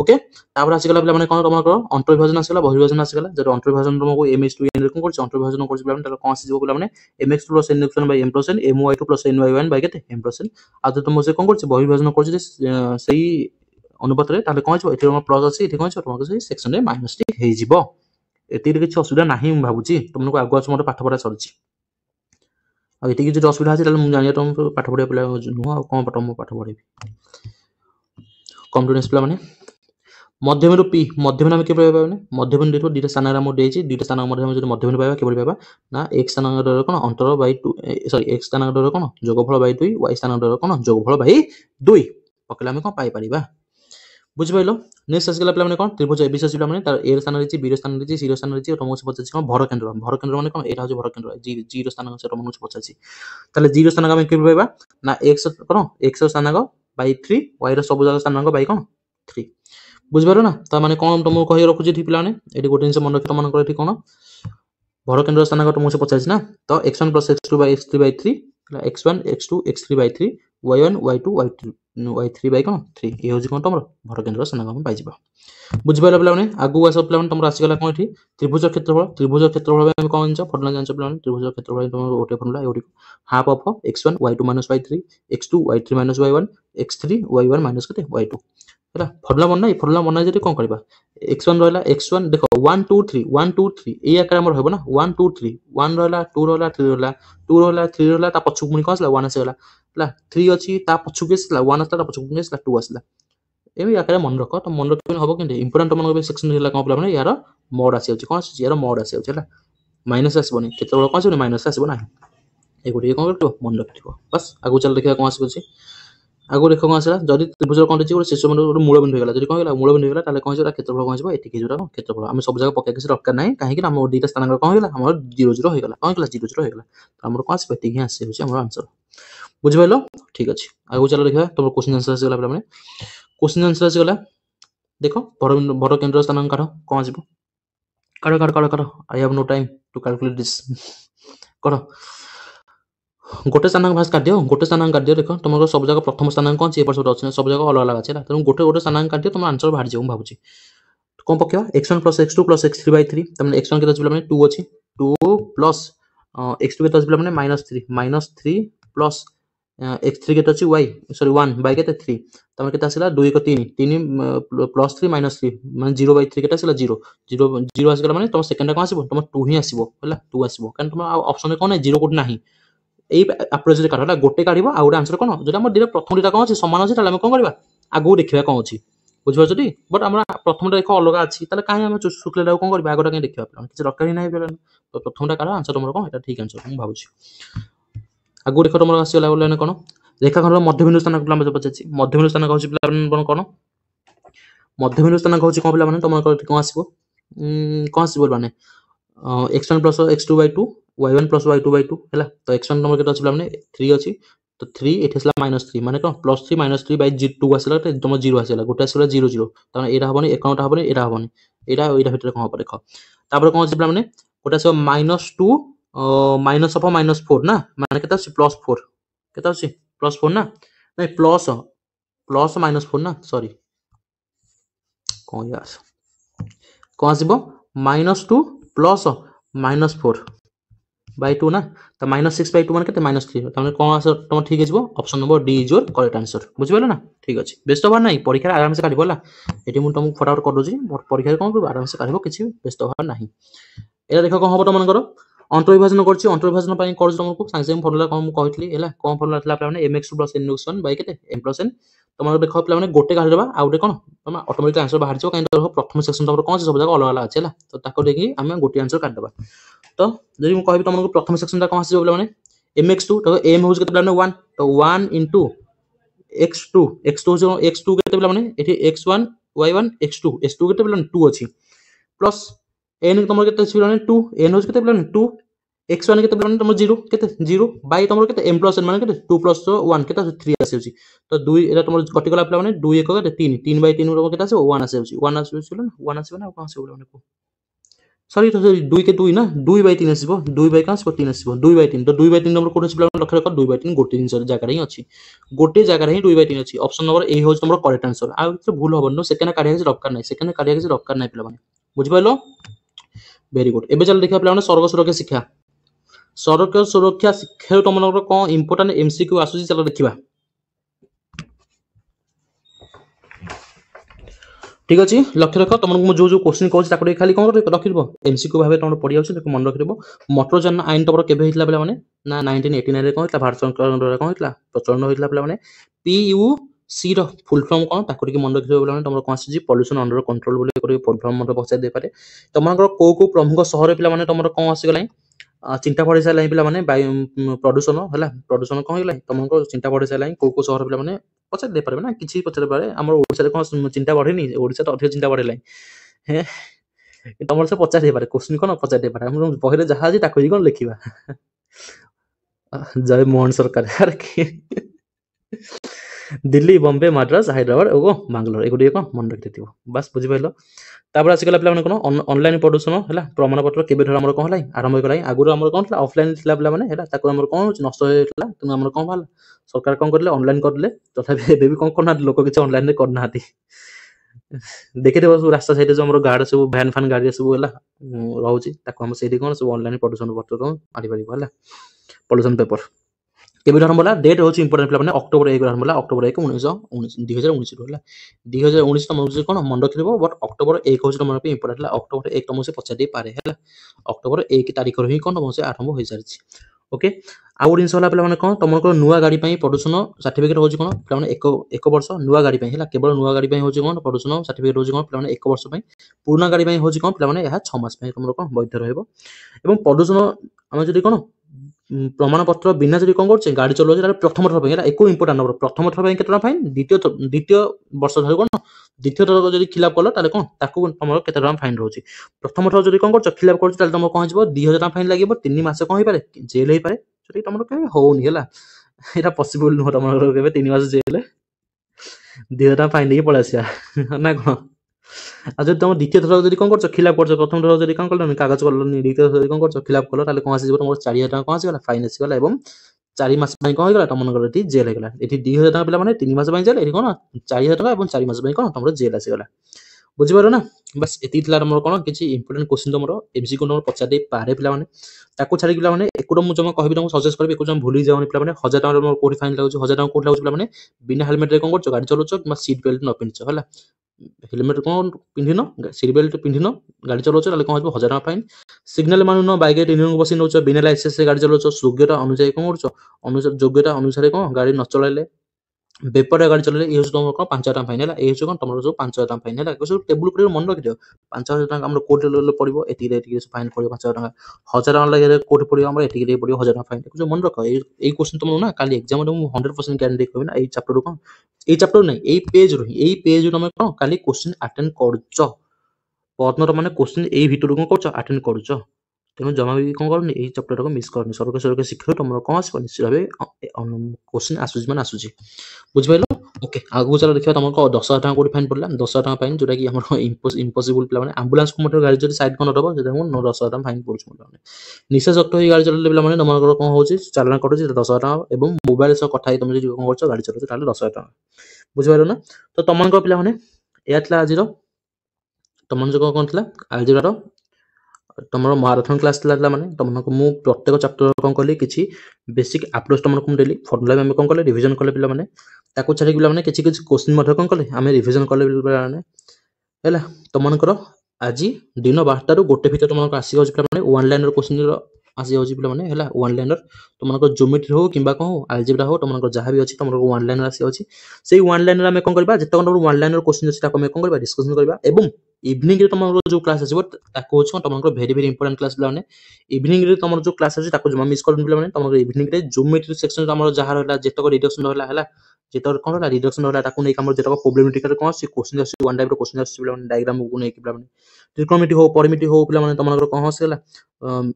A: ओके तापर आसीगला पे कौन तुम अंतर विभाजन आसीगला बहिर्भाजन आसीगला जब अंतर विभाजन तुमको mx2 n कौन कर अंतर विभाजन कर पे कौन आसीजो पे mx2 plus n by m plus n my2 plus ny1 by केते m प्लस n आ तो तुम से कौन कर बहिर्भाजन कर सही अनुपात रे ताले कौन एठी हम प्लस अछि एठी कौन तुमको सही सेक्शन रे माइनस टी हे जिवो एती किछि असुविधा नाही हम भाबुची तुमको आगु मोर पाठ पढा सरछि आ एती किछि असुविधा अछि ताले मु जानिया तुम पाठ पढिया पिला नुह आ कोन तुम पाठ पढेबी कॉन्फिडेंस पिला माने मध्यबिंदु p मध्यबिंदु हम के पाइबा माने मध्यबिंदु देखो दुटा स्थान रा मो देछि दुटा स्थान मध्य हम जदि मध्यबिंदु पाइबा केबल पाइबा ना x स्थान रा कोन अंतर बाय 2 सॉरी x स्थान रा कोन जोगफल बाय 2 y स्थान रा कोन जोगफल बाय 2 पकला हम कोन पाइ परिबा बुझ पाइलो नेक्स्ट आसगला पे कोन त्रिभुज एबीसी आसगला माने तार ए स्थान रहिछि बी स्थान रहिछि सी स्थान रहिछि तुमको से पचाछि कोन भर केंद्र माने कोन एटा हो भर केंद्र जी स्थान से तुमको से पचाछि ताले जी स्थान हम के पाइबा ना x कोन x स्थानांक बाय 3 y रो सब जागा स्थानांक बाय कोन 3 बुझ पारो ना त माने कोन तुमको कहि रखुछि थि पिलाने एटी गोटे जिंस मन रखि तुम कर एटी कोन भर केंद्र स्थानांक तुमको से पचाछि ना तो x1 + x2 / x3 / 3 x1 x2 x3 / 3 y1 y2 y2 y3 / कोन 3 ए होछि कोन तुमरो भर केंद्र स्थानांक हम पाइ जिबा बुझ पाइलो पिलाने आगु आसो पिलाने तुमरो आसी गला कोन एठी त्रिभुज क्षेत्रफल हम कोन जान फॉर्मूला जान पिलाने त्रिभुज क्षेत्रफल तुम ओटे formula AD half of x1 y2 - y3 x2 y3 - y1 x3 y1 - कते y2 है फॉर्मूला बन्ना जति कोन करबा x1 रहला x1 देखो 1 2 3 1 2 3 ए आकार हमर होबो ना 1 2 3 1 रहला 2 रहला 3 रहला 2 रहला 3 रहला ता पछु मुनि कोन आसला 1 आसला हला 3 अछि ता पछु के आसला 1 आसला ता पछु के आसला 2 आसला एबे आकार मन रख तो मन रख होबो केनते इंपोर्टेंट मन के सेक्शन हेला कोन प्ला माने यार मोड आसी अछि कोन आसी यार मोड आसी अछि हला माइनस आसबनी केते बळ कोन आसी माइनस आसबो ना ए गुडी कोन करतो मन रखिबो बस आगु चल देखिया कोन आसी आगु रेखा कौन आसला जदि त्रिभुज कोन अछि शीर्ष बिंदु मूल बिंदु हेला जदि कोन हेला मूल बिंदु हेला ताले कोन जेरा क्षेत्रफल कोन आसीबो एठी के जोरा क्षेत्रफल हम सब जगह पके के दरकार नाही काहे कि हम दुईटा स्थान कोन हेला हमर 0 0 हो गेला कोन हेला 0 0 हो गेला तो हमर कोन आसी एठी के आसी होछि हमर आंसर बुझ पाइलो ठीक अछि आगु चलो देखिया तुम क्वेश्चन आंसर आसी गेला माने क्वेश्चन आंसर आसी गेला देखो भर केंद्र स्थान काढो कोन आसीबो काढो I have no time to calculate this करो गोटे स्थानांक भास काट दियो गोटे स्थानांक काट दियो देखो तुमको सब जगह प्रथम स्थानांक कोन छै एपर सब अछि सब जगह अलग अलग अछि त गोटे स्थानांक काट दियो तुम आंसर बाहर जाऊ भाबुची कोन पकेवा x1 + x2 + x3 / 3 तमने x1 केता छिला माने 2 अछि 2 प्लस x2 केता छिला माने -3 प्लस x3 केता अछि y सॉरी 1 बाय केते 3 तमने केता आसीला 2 को 3 3 + 3 - 3 माने 0/3 केता आसीला 0 0 0 आसीला माने तुम सेकंड कोन आसीबो तुम 2 ही आसीबो हला 2 आसीबो कारण तुम ऑप्शन में कोन है 0 कोड नाही ए अप्रोच रे काढला गोटे काढिबो आ गोटे आंसर कोन जेटा हमर दिले प्रथम दिटा कोन अछि समान अछि ताले हम कोन करबा आगु देखिबा कोन अछि बुझबो जदी बट हमरा प्रथम देखो अलग अछि ताले काहे हम सुखले लाउ कोन करबा आगोटा के देखिबा किछ दरकार ही नाही बेला तो प्रथम टा काढा आंसर तुमरो कोन एटा ठीक आंसर हम भाबुछी आगु देखो तुमरो आसी गला बोलने कोन रेखाखंडर मध्यबिंदु स्थान पिला मते पछछि मध्यबिंदु स्थान कहछि पिला कोन मध्यबिंदु स्थान कहछि कोन पिला माने तुमरो कोन आसीबो कोन आसीबो माने x1 + x2 / 2 y1 + y2 / 2 हैला तो x1 नंबर केटा छिला माने 3 अछि तो 3 एठी आसला -3 माने कोन +3 - 3 / 2 आसला त तुम 0 आसला गोटे आसला 0 0 त माने एटा हबनी एकाउंट हबनी एटा हबनी एटा भितर कोन हबो देखो तापर कोन छिला माने गोटे आसो -2 माइनस ऑफ -4 ना माने केता अछि +4 केता अछि +4 ना नै प्लस -4 ना सॉरी कोन यार कोन आसीबो -2 प्लस -4 by 2 ना तो -6/2 माने केते -3 तमने कोन आंसर तुम ठीक हिजबो option number D is your correct answer बुझ पाइलो ना ठीक अछि व्यस्त होबार नाही परीक्षा आराम से काढिबो ला एटी मु तुमको फटाफट कर दोजी परीक्षा कोन करबो आराम से काढिबो किछि व्यस्त होबार नाही एला देखो कोन हबो तुम मन करो अंतर विभाजन करछि अंतर विभाजन पई करछि तुमको सांगे सांगे फॉर्मूला कोन कहतली हैला कोन फॉर्मूला थला आपने mx2 + n1 बाय केते m + n तुम देखो पिला माने गोटे काढि देबा आ गोटे कोन तुम ऑटोमेटिक आंसर बाहर जो काहे देखो प्रथम सेक्शन तुमरो कोन सब जगह अलग अलग अछि हैला तो ताको देखि हम गोटे आंसर काढ देबा तो जदि मु कहबी तुमको प्रथम सेक्शन ता कोन आसी जो माने mx2 तो m होज केते पिला 1 तो 1 * x2 जो x2 केते पिला माने एठी x1 y1 x2 केते पिला 2 अछि प्लस n तुम के 2 n हो 2 x1 के तुम 0 के 0 बाय तुम के m प्लस n मान के 2 प्लस 1 के 3 आसे तो 2 एटा तुम कटि गला पे 2 1 के 3 3 बाय 3 रो के 1 आसे 1 आसे ना 1 आसे ना कहां से बोले को सॉरी तो 2 के 2 ना 2 बाय 3 आसीबो 2 बाय कहां से 3 आसीबो 2 बाय 3 तो 2 बाय 3 नंबर कोड आसीबो लक्ष्य रख 2 बाय 3 गोटे दिन जगह रे अछि गोटे जगह रे 2 बाय 3 अछि ऑप्शन नंबर ए हो तुम करेक्ट आंसर आ भूल होबन सेकंड काढिया के दरकार नै सेकंड काढिया के दरकार नै पिला माने बुझ पाइलो वेरी गुड एबे चल देखा पिला माने सर्ग सुरक्षा शिक्षा सर्ग सुरक्षा शिक्षा तुमनकर कोन इंपोर्टेंट एमसीक्यू आसुची चलो देखिबा ठीक अछि लक्ष्य रख तुमको जो जो क्वेश्चन कहछि ताको खाली कोन रखिबो एमसीक्यू भाबे तुम पढि आउछ ताको मन रखिबो मोटर जन आइन तबर केबे हितला पिला माने ना 1989 रे कोन हितला भारत सरकार द्वारा कोन हितला प्रचलन हितला पिला माने पीयूसी रो फुल फॉर्म कोन ताको के मन रखिबो पिला माने तुमरो कोन आछि पोल्यूशन अंडर कंट्रोल बोले करे फुल फॉर्म मते पहुंचा दे पारे तुमनकर को प्रमुख शहर पिला माने तुमरो कोन आसी गलाई चिंता पड़े सारा पिला माने प्रदूषण है प्रदूषण कौन है तुमको चिंता पड़े सारा को सहर पिला माने पचार दे पारे ना किसी पचार पारे आम ओडिसा कौन चिंता बढ़ेनी ओडिसा तो अधिक चिंता बढ़ेला हे तुम से पचार दे पारे क्वेश्चन कौन पचार दे पारे हम बहिरे जहाँ अछि ताको कौन लिखिबा जय मोहन सरकार यार दिल्ली बॉम्बे मद्रास हैदराबाद और बांग्लोर एगुडी कौन मन रखि देथिबो बस बुझि पाइलो तापर आसी गला पिला माने कोन ऑनलाइन प्रदूषण हैला प्रमाण पत्र केबे धर हमर कोन हलाई आरंभ कराई आगुर हमर कोन थला ऑफलाइन थिला पिला माने हैला ताको हमर कोन नष्ट होइतला तुम हमर कोन भाला सरकार कोन करले ऑनलाइन करले तथापि एबे भी कोन करना लोक किछ ऑनलाइन रे करना हाती देखे देबो रास्ता साइड जो हमर गार्ड सब वैन फैन गाड़ी सब हैला रहउची ताको हम सेठी कोन सब ऑनलाइन प्रदूषण पत्र तो आडी पारी हैला पोल्यूशन पेपर केबे आरंभ होला डेट होची इंपोर्टेंट पिला माने अक्टोबर 1 आरंभ होला अक्टोबर 1 2019 होला 2019 तुम जे कोन मन रखिबो बट अक्टोबर 1 होची तुम पे इंपोर्टेंट होला अक्टोबर 1 तुम से पछा दे पारे हैला अक्टोबर 1 तारिख रो ही कोन तुम से आरंभ होई सारिछि ओके आ ओडिन होला पिला माने कोन तुमको नुवा गाड़ी पई प्रदूषण सर्टिफिकेट होची कोन पिला माने एक वर्ष नुवा गाड़ी पई हैला केवल नुवा गाड़ी पई होची कोन प्रदूषण सर्टिफिकेट होची कोन पिला माने एक वर्ष पई पुराना गाड़ी पई होची कोन पिला माने यहा 6 मास पई तुमरो कोन वैध रहइबो एवं प्रदूषण हम जदी कोन प्रमाण पत्र बिना जदी कोन करछे गाड़ी चलो जे प्रथम थर पई एको इंपोर्टेंट नंबर प्रथम थर पई केतना फाइन द्वितीय वर्ष धरि कोन द्वितीय थर जदी खिलाफ करलो ताले कोन ताकू हमर केते टका फाइन रहउची प्रथम थर जदी कोन करछ खिलाफ करछ ताले तुम कोन हिजबो 2000 टका फाइन लागिबो 3 मास कोन होई पारे जेल होई पारे जदी तुमरो के होउनी हला एटा पॉसिबल न तुमरो केबे 3 मास जेल 2000 टका फाइन देके पळासिया ना कोन आ जब तुम द्वितीय थर जदी कोन करछ खिलाफ करछ प्रथम थर जदी कोन करलो कागज करलो द्वितीय थर जदी कोन करछ खिलाफ करलो ताले कोन आसी जबो तुमर 4000 टका कोन आसी गला फाइन आसी गला एवं 4 मास पई कोन गला तुमनकर एठी जेल गला एठी 2000 टका पिला माने 3 मास पई जेल एठी कोन 4000 टका एवं 4 मास पई कोन तुमर जेल आसी गला बुझि पारो ना बस एती थिला हमर कोन किछि इंपोर्टेंट क्वेश्चन तुमरो एमसीक्यू नंबर पचा दे पारे पिला माने ताको छाडी पिला माने एकुडो मु जमा कहबि तुमको सजेस्ट करबि एकुडो भूली जाओनी पिला माने 1000 टका मोर कोठी फाइन लागुछ 1000 टका कोठी लागुछ पिला माने बिना हेलमेट रे कोन करछ गाड़ी चलोछ कि सीट बेल्ट न पिनछ हला हेलमेट कोन पिन्धिनो सीट बेल्ट पिन्धिनो गाड़ी चलोछ ताले कोन 1000 टका फाइन सिग्नल मानुनो बाइक रे इन्हों बसी नउछ बिना लाइसेंस से गाड़ी चलोछ योग्यता अनुसार कोन करछ अनुसार योग्यता अनुसार कोन गाड़ी न चलाइले बेपर गाड़ी चले ये तुम को 5000 टका फाइन है ये जो तुम जो 5000 टका फाइन है सब टेबल पर मन रखि दियो 5000 टका हमर कोर्ट ले पड़िबो एटी रे फाइन पड़िबो 5000 टका 1000 टका लगे कोर्ट पड़िबो हमर एटी रे पड़िबो 1000 टका फाइन जो मन रख ए क्वेश्चन तुम ना काली एग्जाम रे 100% गारंटी कहबे ना ए चैप्टर को ए चैप्टर नै ए पेज तुम को काली क्वेश्चन अटेंड करछ पद्मर माने क्वेश्चन ए भीतर को करछ अटेंड करछ तेणु जमा भी कौन करनी यही चैप्टर को मिस करनी सर्ग सर्ग शिक्षा तुम कौन आस निश्चित भाव क्वेश्चन आसूस मान आसूसी बुझिपाल ओके आगु चलो देखा तुमको 10,000 टका कोठी फाइन पड़ला 10,000 टका फाइन जोटा कि हमर इम्पॉसिबल पिला माने एम्बुलेंस को मोटर गाड़ी जदी साइड कोन रखबो जेटा हम 10,000 टका फाइन पड़छ माने निशा जक्त होई गाड़ी चलले पिला माने तुमर कोन होची चालान कटुची 10,000 टका एवं मोबाइल से कथा तुम जे कोन करछ गाड़ी चलछ ताले 10,000 टका बुझिपाल ना तो तुमन पिला माने एतला आजिरो तुमन जो कोन थला आजिरो तुम माराथन क्लास माने तुमको मु प्रत्येक चैप्टर कौन कली किसी बेसिक अप्रोच तुमको डेली फर्मुला में कौन कले रिवीजन कले पिला माने ताको छाड़ी पिला माने किसी किसी क्वेश्चन मध्य कौन कले आमे रिवीजन कले पिला माने हैला तुमनकर आज दिन 12 रु गोटे भीतर तुमको आसी होज पिला माने वन लाइनर क्वेश्चन आसी होज पिला माने हैला वन लाइनर तुमको ज्योमेट्री हो किबा को अलजेब्रा हो तुमको जहां भी अछि तुमको वन लाइनर आसी होछि सेही वन लाइनर में कौन करबा जत्ते कोन वन लाइनर क्वेश्चन अछि ताको में कौन करबा डिस्कशन करबा एवं इवनिंग रे तुमरो जो क्लास आसीबो ताको छ तुमरो वेरी वेरी इंपोर्टेंट क्लास पिला माने इवनिंग रे तुमरो जो क्लास अछि ताको जमा मिस करन पिला माने तुमरो इवनिंग रे ज्योमेट्री सेक्शन तुमरो जहां रहला जेतक रिडक्शन रहला हैला ଯେତେବେଳେ କ'ଣ ହେଲା ରିଡକ୍ସନ ହେଲା ତାକୁ ନେଇକି ଆମର ଯେତେବେଳେ ପ୍ରୋବ୍ଲେମେଟିକାରେ କ'ଣ ଆସୁଛି କ୍ୱେଶ୍ଚିନ୍ ଆସୁଛି ୱାନ୍ ଟାଇପ୍ର କ୍ୱେଶ୍ଚିନ୍ ଆସୁଛି ପିଲାମାନେ ଡାଇଗ୍ରାମକୁ ନେଇକି ପିଲାମାନେ ଟ୍ରିକୋନୋମେଟ୍ରି ହଉ ପରିମିତି ହଉ ପିଲାମାନେ ତମମାନଙ୍କର କ'ଣ ଆସିଗଲା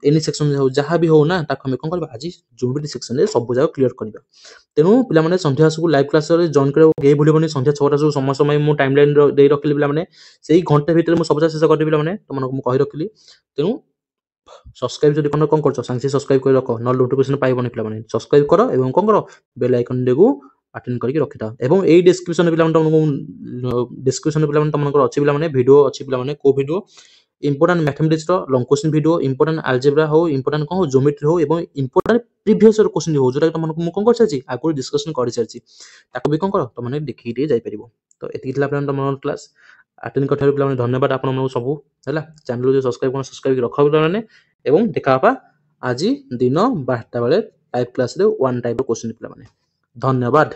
A: ଏନି ସେକ୍ସନ ହଉ ଯାହା ବି ହଉ ନା ତାକୁ ଆମେ କ'ଣ କରିବା ଆଜି ଜିଓମେଟ୍ରି ସେକ୍ସନରେ ସବୁ ଯାକ କ୍ଲିୟର କରିବା। ତେଣୁ ପିଲାମାନେ ସନ୍ଧ୍ୟା ସବୁ ଲାଇଭ୍ କ୍ଲାସରେ ଜଏନ୍ କରିବାକୁ କେହି ଭୁଲିବନି। ସନ୍ଧ୍ୟା 6ଟା ସବୁ ସମୟ ସମୟ ମୁଁ ଟାଇମ୍ ଲାଇନ୍ ଦେଇ ରଖିଲି ପିଲାମାନେ ସେଇ ଘଣ୍ଟେ ଭିତରେ ମୁଁ ସବୁଯାକ ଶେଷ କରିଦେବି ପିଲାମାନେ ତମମାନଙ୍କୁ ମୁଁ କହି ରଖିଲି। ତେଣୁ ସବସ୍କ୍ରାଇବ ଯଦି କ'ଣ କରୁଛ ସାଙ୍ଗେ ସାଙ୍ଗେ ସବସ୍କ୍ରାଇବ କରି ରଖ ନହେଲେ ନୋଟିଫିକେସନ ପାଇବନି ପିଲାମାନେ। ସବସ୍କ୍ରାଇବ କର ଏବଂ କ'ଣ କର ବେଲ୍ ଆଇକନଟିକୁ ଆଟେଣ୍ଡ କରିକି ରଖିଥାଅ ଏବଂ ଏଇ ଡେସ୍କ୍ରିପସନରେ ପିଲାମାନେ ତମକୁ ଡେସ୍କ୍ରିପସନରେ ପିଲାମାନେ ତମମାନଙ୍କର ଅଛି ପିଲାମାନେ ଭିଡ଼ିଓ ଅଛି ପିଲାମାନେ କୋଉ video important mathematics long question video important algebra हो इम्पोर्टाट कौन हो ज्योमेट्री हो एवं इम्पोर्टाट प्रीवियस क्वेश्चन हो जोटा तुमको मुझे कौन कर सारी आगुरी डिस्कसन कर सारी ताको भी कौन कर तुमने देखिए जापर। तो ये तुम क्लास अटेंड कर धन्यवाद आप सब है चैनल जो सब्सक्राइब रख पे देखा आज दिन 12टा बेले live class one type question पे धन्यवाद।